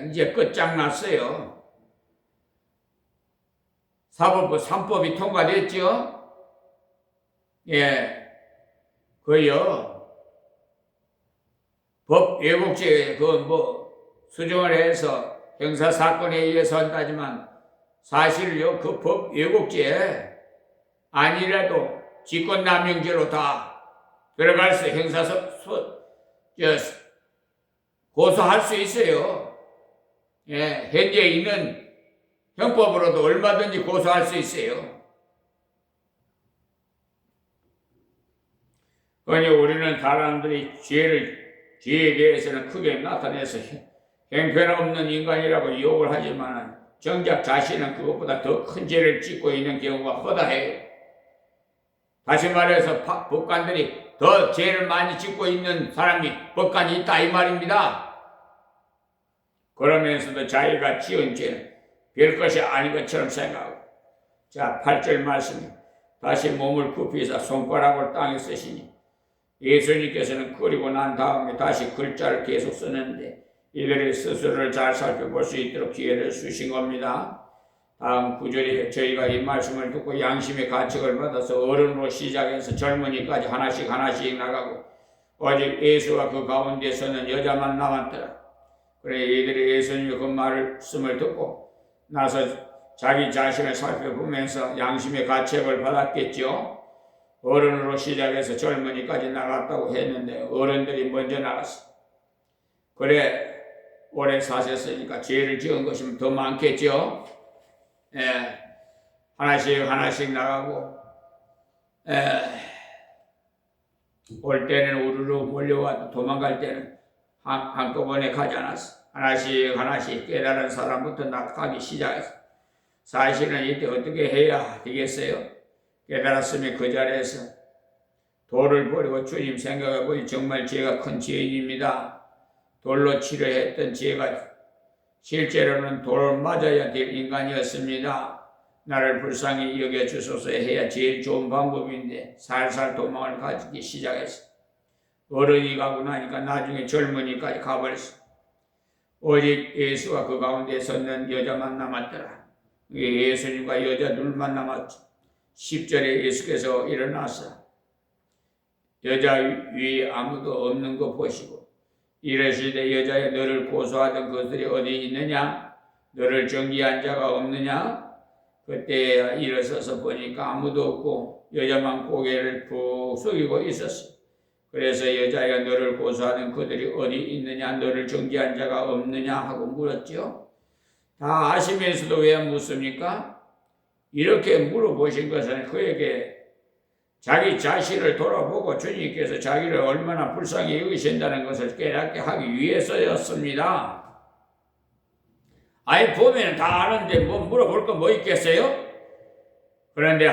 이제 끝장났어요. 사법부 3법이 통과됐죠? 그요. 법 왜곡죄, 수정을 해서 형사사건에 의해서 한다지만 사실요, 그 법 왜곡죄 아니라도 직권남용죄로 다 들어갈 수, 고소할 수 있어요. 현재 있는 형법으로도 얼마든지 고소할 수 있어요. 그러니 우리는 사람들이 죄에 대해서는 크게 나타내서 형편없는 인간이라고 욕을 하지만 정작 자신은 그것보다 더 큰 죄를 짓고 있는 경우가 허다해요. 다시 말해서 법관들이 더 죄를 많이 짓고 있는 사람이 법관이 있다 이 말입니다. 그러면서도 자기가 지은 죄는 별것이 아닌 것처럼 생각하고. 자, 8절 말씀. 다시 몸을 굽히사 손가락을 땅에 쓰시니 예수님께서는 그리고 난 다음에 다시 글자를 계속 쓰는데 이들이 스스로를 잘 살펴볼 수 있도록 기회를 주신 겁니다. 다음 9절에 저희가 이 말씀을 듣고 양심의 가책을 받아서 어른으로 시작해서 젊은이까지 하나씩 나가고 오직 예수와 그 가운데서는 여자만 남았더라. 그래 이들이 예수님의 그 말씀을 듣고 나서 자기 자신을 살펴보면서 양심의 가책을 받았겠죠. 어른으로 시작해서 젊은이까지 나갔다고 했는데 어른들이 먼저 나갔어. 그래 오래 사셨으니까 죄를 지은 것이면 더 많겠죠. 하나씩 나가고 올 때는 우르르 몰려와도 도망갈 때는 한꺼번에 가지 않았어. 하나씩 깨달은 사람부터 나가기 시작했어. 사실은 이때 어떻게 해야 되겠어요? 깨달았으면 그 자리에서 돌을 버리고 주님 생각해보니 정말 죄가 큰 죄인입니다. 돌로 치료했던 죄가 실제로는 돌을 맞아야 될 인간이었습니다. 나를 불쌍히 여겨주소서 해야 제일 좋은 방법인데 살살 도망을 가기 시작했어. 어른이 가고 나니까 나중에 젊은이까지 가버렸어. 오직 예수와 그 가운데 섰는 여자만 남았더라. 예수님과 여자 둘만 남았죠. 10절에 예수께서 일어나서 여자 위에 아무도 없는 거 보시고 이르시되 여자여 너를 고소하던 것들이 어디 있느냐? 너를 정죄한 자가 없느냐? 그때 일어서서 보니까 아무도 없고 여자만 고개를 푹 숙이고 있었어. 그래서 여자여 너를 고소하는 그들이 어디 있느냐? 너를 정죄한 자가 없느냐? 하고 물었죠. 다 아시면서도 왜 묻습니까? 이렇게 물어보신 것은 그에게 자기 자신을 돌아보고 주님께서 자기를 얼마나 불쌍히 여기신다는 것을 깨닫게 하기 위해서였습니다. 아니 보면 다 아는데 뭐 물어볼 거 뭐 있겠어요? 그런데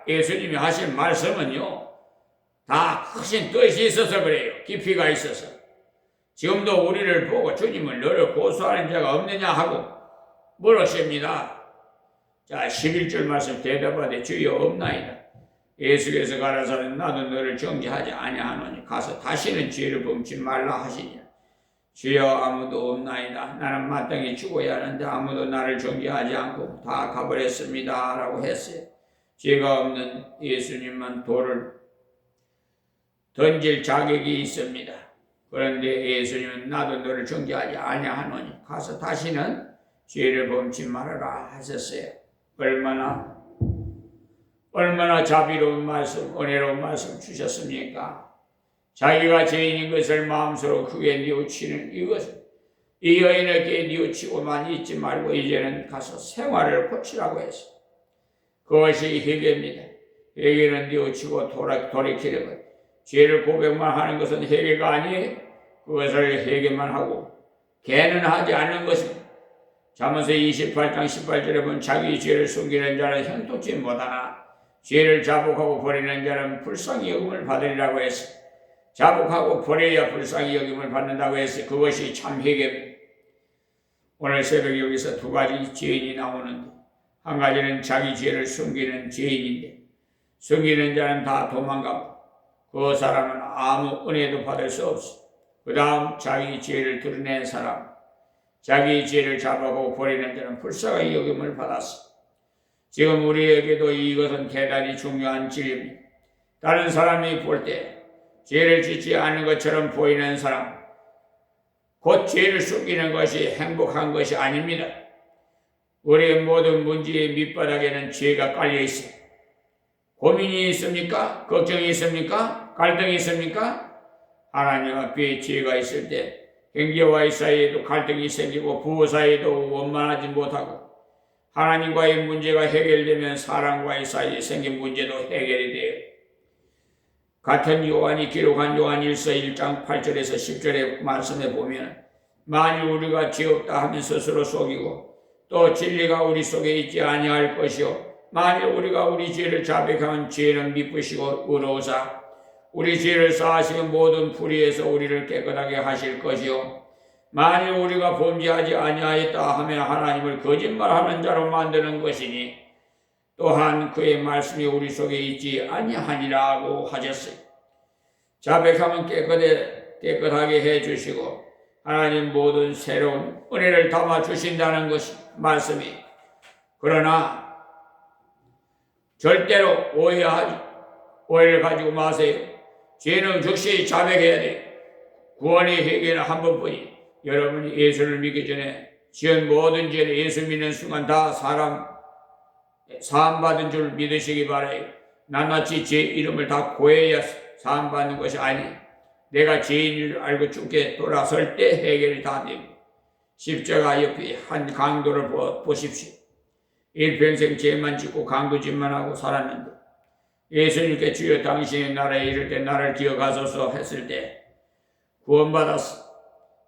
예수님이 하신 말씀은요 다 크신 뜻이 있어서 그래요. 깊이가 있어서. 지금도 우리를 보고 주님은 너를 고소하는 자가 없느냐 하고 물으십니다. 자 11절 말씀 대답하되 주여 없나이다. 예수께서 가라사대 나도 너를 정죄하지 아니하노니 가서 다시는 죄를 범치 말라 하시니 주여 아무도 없나이다. 나는 마땅히 죽어야 하는데 아무도 나를 정죄하지 않고 다 가버렸습니다 라고 했어요. 죄가 없는 예수님만 돌을 던질 자격이 있습니다. 그런데 예수님은 나도 너를 정죄하지 아니하노니 가서 다시는 죄를 범치 말아라 하셨어요. 얼마나 자비로운 말씀, 은혜로운 말씀 주셨습니까? 자기가 죄인인 것을 마음속으로 크게 뉘우치는 이것을 이 여인에게 뉘우치고만 있지 말고 이제는 가서 생활을 고치라고 했어. 그것이 회개입니다. 회개는 뉘우치고 돌이키려고 죄를 고백만 하는 것은 회개가 아니에요. 그것을 회개만 하고 개는 하지 않는 것입니다. 잠언서 28장 18절에 보면 자기 죄를 숨기는 자는 형통치 못하나 죄를 자복하고 버리는 자는 불쌍히 여김을 받으리라고 했어. 자복하고 버려야 불쌍히 여김을 받는다고 했어. 그것이 참 회개입니다. 오늘 새벽에 여기서 두 가지 죄인이 나오는데 한 가지는 자기 죄를 숨기는 죄인인데 숨기는 자는 다 도망가고 그 사람은 아무 은혜도 받을 수 없어. 그 다음 자기 죄를 드러낸 사람 자기 죄를 잡아보고 버리는 자는 불쌍히 여김을 받았어. 지금 우리에게도 이것은 대단히 중요한 진리입니다. 다른 사람이 볼 때 죄를 짓지 않은 것처럼 보이는 사람, 곧 죄를 숨기는 것이 행복한 것이 아닙니다. 우리의 모든 문제의 밑바닥에는 죄가 깔려 있어요. 고민이 있습니까? 걱정이 있습니까? 갈등이 있습니까? 하나님 앞에 죄가 있을 때 형제와의 사이에도 갈등이 생기고 부부 사이에도 원만하지 못하고 하나님과의 문제가 해결되면 사람과의 사이에 생긴 문제도 해결이 돼요. 같은 요한이 기록한 요한 1서 1장 8절에서 10절의 말씀에 보면 만일 우리가 죄 없다 하면 스스로 속이고 또 진리가 우리 속에 있지 아니할 것이요 만일 우리가 우리 죄를 자백하면 죄는 미쁘시고 의로우사 우리 죄를 사하시는 모든 불의에서 우리를 깨끗하게 하실 것이요 만일 우리가 범죄하지 아니하였다 하면 하나님을 거짓말하는 자로 만드는 것이니 또한 그의 말씀이 우리 속에 있지 아니하니라고 하셨어요. 자백하면 깨끗하게 해주시고 하나님 모든 새로운 은혜를 담아 주신다는 것이 말씀이. 그러나 절대로 오해를 가지고 마세요. 죄는 즉시 자백해야 돼요. 구원의 회개는 한 번뿐이. 여러분이 예수를 믿기 전에 지은 모든 죄를 예수 믿는 순간 다 사함받은 줄 믿으시기 바라요. 낱낱이 제 이름을 다 고해야 사함받는 것이 아니, 내가 죄인 줄 알고 죽게 돌아설 때 해결이 다 됩니다. 십자가 옆에 한 강도를 보십시오. 일평생 죄만 짓고 강도짓만 하고 살았는데 예수님께 주여 당신의 나라에 이를 때 나를 기억하소서 했을 때 구원받았어.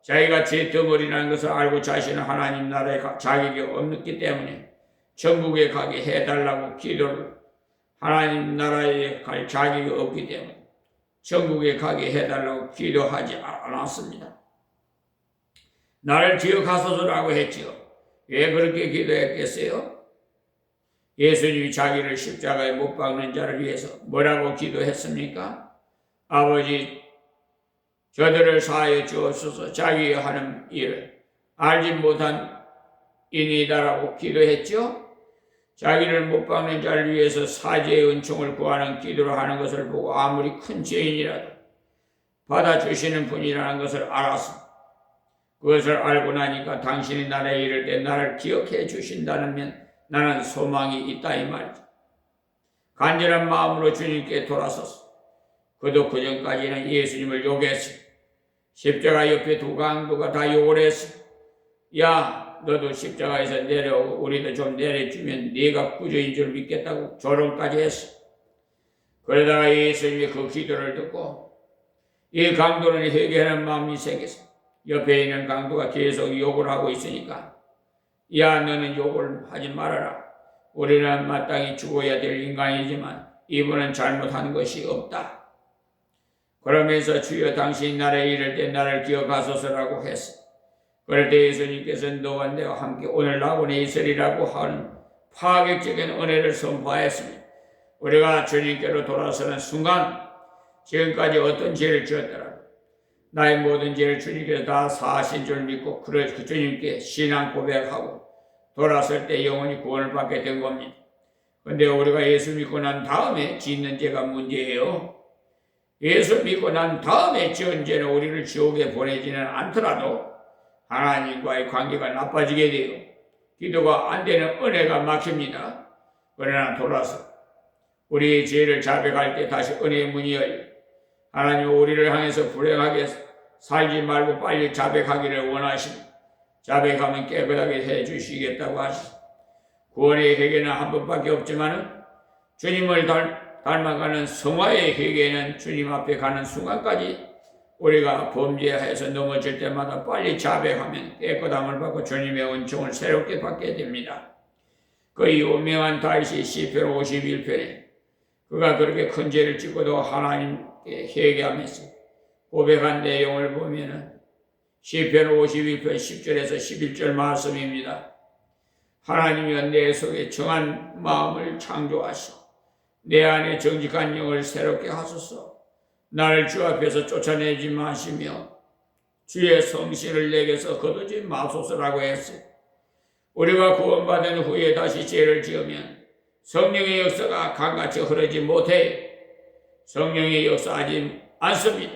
자기가 죄 덩어리라는 것을 알고 자신은 하나님 나라에 자격이 없기 때문에 천국에 가게 해달라고 기도를, 하나님 나라에 갈 자격이 없기 때문에 천국에 가게 해달라고 기도하지 않았습니다. 나를 기억하소서라고 했지요. 왜 그렇게 기도했겠어요? 예수님이 자기를 십자가에 못 박는 자를 위해서 뭐라고 기도했습니까? 아버지, 저들을 사하여 주옵소서. 자기가 하는 일을 알지 못한 인이다라고 기도했죠. 자기를 못 박는 자를 위해서 사죄의 은총을 구하는 기도를 하는 것을 보고 아무리 큰 죄인이라도 받아주시는 분이라는 것을 알았습니다. 그것을 알고 나니까 당신이 나라에 이를 때 나를 기억해 주신다면 나는 소망이 있다 이 말이죠. 간절한 마음으로 주님께 돌아섰어. 그도 그전까지는 예수님을 욕했어. 십자가 옆에 두 강도가 다 욕을 했어. 야, 너도 십자가에서 내려오고 우리도 좀 내려주면 네가 구주인 줄 믿겠다고 조롱까지 했어. 그러다가 예수님이 그 기도를 듣고 이 강도는 회개하는 마음이 생겼어. 옆에 있는 강도가 계속 욕을 하고 있으니까, 야, 너는 욕을 하지 말아라. 우리는 마땅히 죽어야 될 인간이지만 이분은 잘못한 것이 없다. 그러면서 주여 당신 나라에 이를 때 나를 기억하소서라고 했어. 그럴 때 예수님께서 너와 내가 함께 오늘 낙원에 있으리라고 하는 파격적인 은혜를 선포하였습니다. 우리가 주님께로 돌아서는 순간 지금까지 어떤 죄를 지었더라도 나의 모든 죄를 주님께서 다 사하신 줄 믿고 그 주님께 신앙 고백하고 돌아설 때 영원히 구원을 받게 된 겁니다. 그런데 우리가 예수 믿고 난 다음에 짓는 죄가 문제예요. 예수 믿고 난 다음에 지은 죄는 우리를 지옥에 보내지는 않더라도 하나님과의 관계가 나빠지게 돼요. 기도가 안 되는 은혜가 막힙니다. 그러나 돌아서 우리의 죄를 자백할 때 다시 은혜의 문이 열려 하나님 우리를 향해서 불행하게 살지 말고 빨리 자백하기를 원하십니다. 자백하면 깨끗하게 해주시겠다고 하시죠. 구원의 회개는 한 번밖에 없지만 주님을 닮아가는 성화의 회개는 주님 앞에 가는 순간까지 우리가 범죄해서 넘어질 때마다 빨리 자백하면 깨끗함을 받고 주님의 은총을 새롭게 받게 됩니다. 그 유명한 다윗이 시편 51편에 그가 그렇게 큰 죄를 짓고도 하나님께 회개하면서 고백한 내용을 보면은 시편 51편 10절에서 11절 말씀입니다. 하나님이여 내 속에 정한 마음을 창조하시오. 내 안에 정직한 영을 새롭게 하소서. 나를 주 앞에서 쫓아내지 마시며 주의 성신을 내게서 거두지 마소서라고 했어요. 우리가 구원받은 후에 다시 죄를 지으면 성령의 역사가 강같이 흐르지 못해. 성령의 역사하지 않습니다.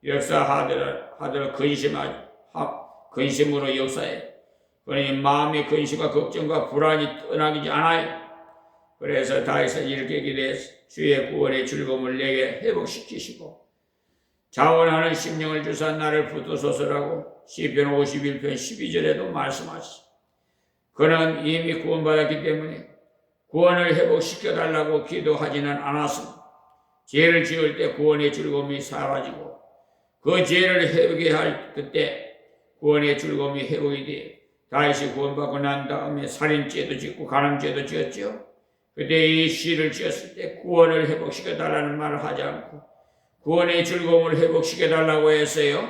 역사하더라도 근심으로 역사해. 그러니 마음의 근심과 걱정과 불안이 떠나지 않아요. 그래서 다윗은 이렇게 기도했어. 주의 구원의 즐거움을 내게 회복시키시고 자원하는 심령을 주사 나를 붙드소서라고 시편 51편 12절에도 말씀하시죠. 그는 이미 구원받았기 때문에 구원을 회복시켜달라고 기도하지는 않았습니다. 죄를 지을 때 구원의 즐거움이 사라지고 그 죄를 회복해야 할 그때 구원의 즐거움이 회복이 돼 다윗이 구원받고 난 다음에 살인죄도 짓고 간음죄도 지었죠. 그때 이 시를 지었을 때 구원을 회복시켜달라는 말을 하지 않고 구원의 즐거움을 회복시켜달라고 했어요.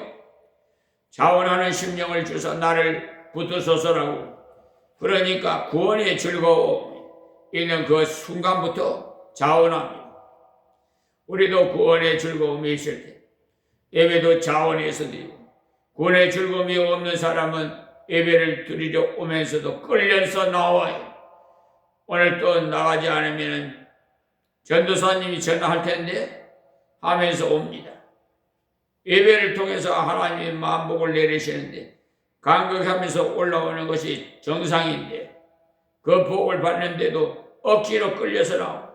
자원하는 심령을 주사 나를 붙드소서라고. 그러니까 구원의 즐거움 있는 그 순간부터 자원합니다. 우리도 구원의 즐거움이 있을 때 예배도 자원해서 드리고 구원의 즐거움이 없는 사람은 예배를 드리러 오면서도 끌려서 나와요. 오늘 또 나가지 않으면 전도사님이 전화할 텐데 하면서 옵니다. 예배를 통해서 하나님의 만복을 내리시는데 감격하면서 올라오는 것이 정상인데 그 복을 받는데도 억지로 끌려서 나오고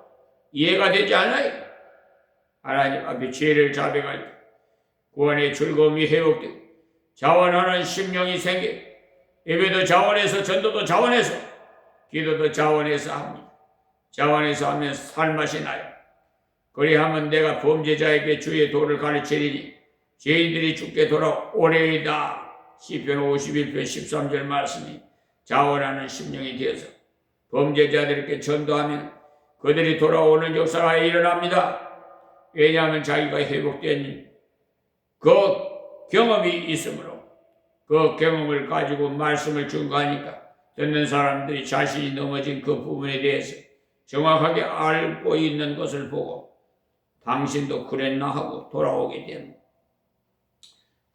이해가 되지 않아요. 하나님 앞에 죄를 자백할 때 구원의 즐거움이 회복되고 자원하는 심령이 생겨 예배도 자원해서 전도도 자원해서 기도도 자원해서 합니다. 자원해서 하면 살맛이 나요. 그리하면 내가 범죄자에게 주의 도를 가르치리니 죄인들이 죽게 돌아오리이다. 시편 51편 13절 말씀이 자원하는 심령이 되어서 범죄자들에게 전도하면 그들이 돌아오는 역사가 일어납니다. 왜냐하면 자기가 회복된 그 경험이 있으므로 그 경험을 가지고 말씀을 증거하니까 듣는 사람들이 자신이 넘어진 그 부분에 대해서 정확하게 알고 있는 것을 보고 당신도 그랬나 하고 돌아오게 됩니다.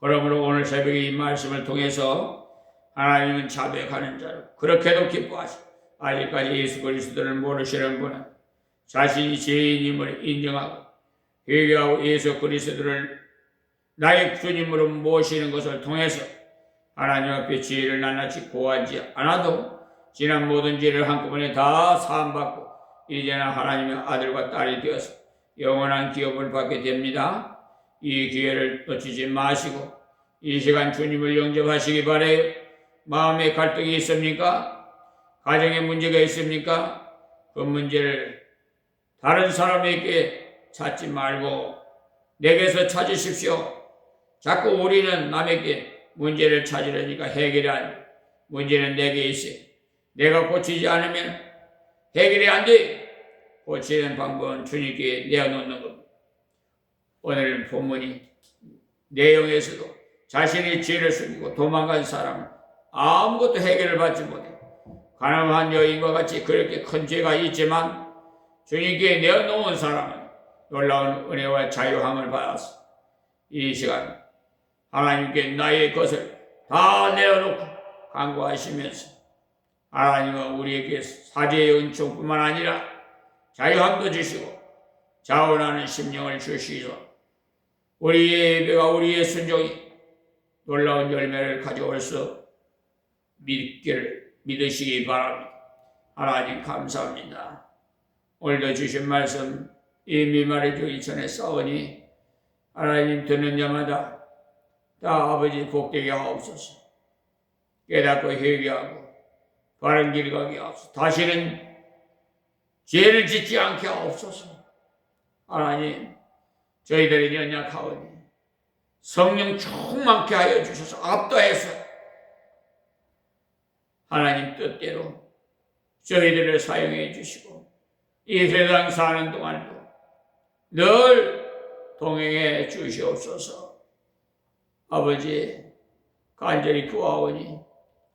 그러므로 오늘 새벽에 이 말씀을 통해서 하나님은 자백하는 자로 그렇게도 기뻐하시고 아직까지 예수 그리스도를 모르시는 분은 자신이 죄인임을 인정하고 회개하고 예수 그리스도를 나의 주님으로 모시는 것을 통해서 하나님 앞에 죄를 낱낱이 고하지 않아도 지난 모든 죄를 한꺼번에 다 사함받고 이제는 하나님의 아들과 딸이 되어서 영원한 기업을 받게 됩니다. 이 기회를 놓치지 마시고 이 시간 주님을 영접하시기 바라요. 마음에 갈등이 있습니까? 가정에 문제가 있습니까? 그 문제를 다른 사람에게 찾지 말고 내게서 찾으십시오. 자꾸 우리는 남에게 문제를 찾으려니까 해결이 안 돼. 문제는 내게 있어요. 내가 고치지 않으면 해결이 안 돼. 고치는 방법은 주님께 내어놓는 겁니다. 오늘 본문이 내용에서도 자신의 죄를 숨기고 도망간 사람은 아무것도 해결을 받지 못해. 가난한 여인과 같이 그렇게 큰 죄가 있지만 주님께 내어놓은 사람은 놀라운 은혜와 자유함을 받았어. 이 시간 하나님께 나의 것을 다 내어놓고 간구하시면서 하나님은 우리에게 사죄의 은총뿐만 아니라 자유함도 주시고 자원하는 심령을 주시소. 우리의 예배가 우리의 순종이 놀라운 열매를 가져올 수 믿으시기 바랍니다. 하나님 감사합니다. 오늘도 주신 말씀 이미 말해주기 전에 싸우니 하나님 듣는 자마다 다 아버지 복되게 하옵소서. 깨닫고 회개하고 바른 길 가게 하옵소서. 다시는 죄를 짓지 않게 하옵소서. 하나님 저희들이 연약하오니 성령 충만케 하여 주셔서 압도해서 하나님 뜻대로 저희들을 사용해 주시고 이 세상 사는 동안도 늘 동행해 주시옵소서. 아버지 간절히 구하오니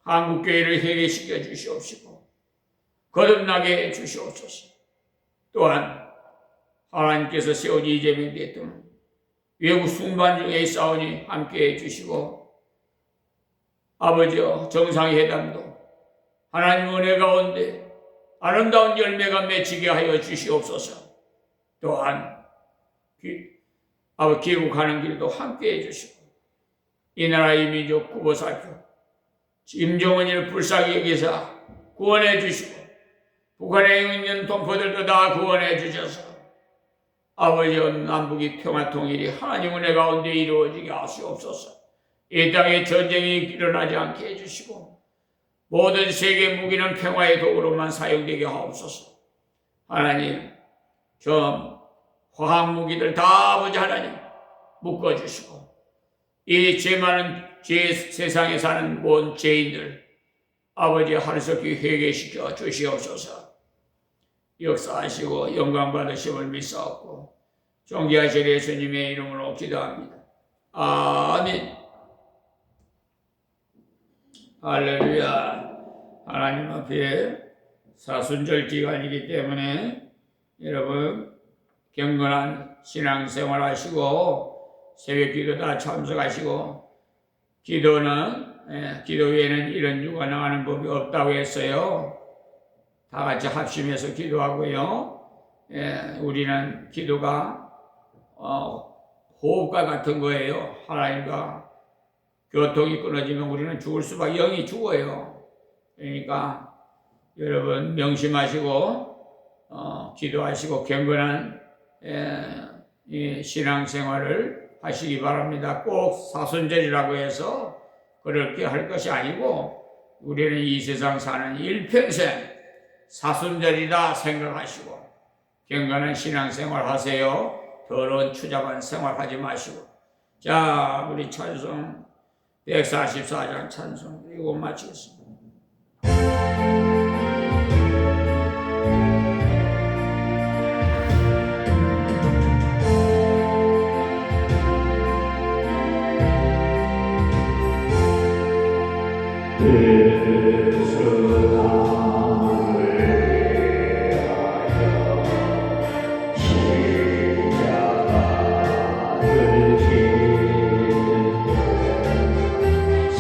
한국교회를 회개시켜 주시옵시고 거듭나게 해 주시옵소서. 또한 하나님께서 세운 이재명 대통령 외국 순방 중에 있사오니 함께해 주시고 아버지여 정상회담도 하나님 은혜 가운데 아름다운 열매가 맺히게 하여 주시옵소서. 또한 귀국하는 길도 함께해 주시고 이 나라의 민족 구보 살펴 김정은이를 불쌍히 여기사 구원해 주시고 북한에 있는 동포들도 다 구원해 주셔서 아버지여 남북이 평화 통일이 하나님 은혜 가운데 이루어지게 하시옵소서. 이 땅에 전쟁이 일어나지 않게 해주시고 모든 세계 무기는 평화의 도구로만 사용되게 하옵소서. 하나님 저 화학 무기들 다 아버지 하나님 묶어주시고 이 죄 많은 세상에 사는 모든 죄인들 아버지 하루속히 회개시켜 주시옵소서. 역사하시고 영광 받으심을 믿사옵고 존귀하신 예수님의 이름으로 기도합니다. 아멘. 할렐루야. 하나님 앞에 사순절 기간이기 때문에 여러분 경건한 신앙생활 하시고 새벽 기도 다 참석하시고 기도 외에는 이런 유가 나가는 법이 없다고 했어요. 다 같이 합심해서 기도하고요. 우리는 기도가 호흡과 같은 거예요. 하나님과 교통이 끊어지면 우리는 죽을 수밖에, 영이 죽어요. 그러니까 여러분 명심하시고 기도하시고 경건한 이 신앙생활을 하시기 바랍니다. 꼭 사순절이라고 해서 그렇게 할 것이 아니고 우리는 이 세상 사는 일평생 사순절이다 생각하시고 경건한 신앙생활 하세요. 더러운 추잡한 생활하지 마시고. 자, 우리 찬송 144장 찬송 이거 마치겠습니다.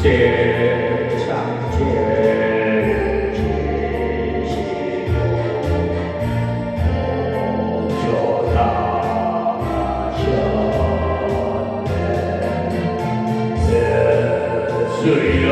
세상 죄를 지시고 모조 당하셨네. 예수여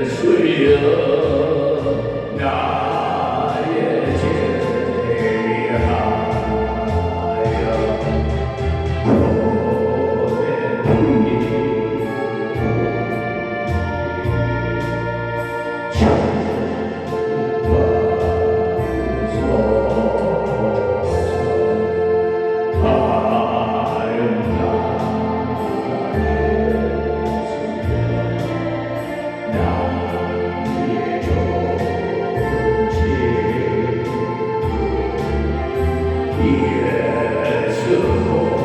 예수여 나의 죄를 위하여 예수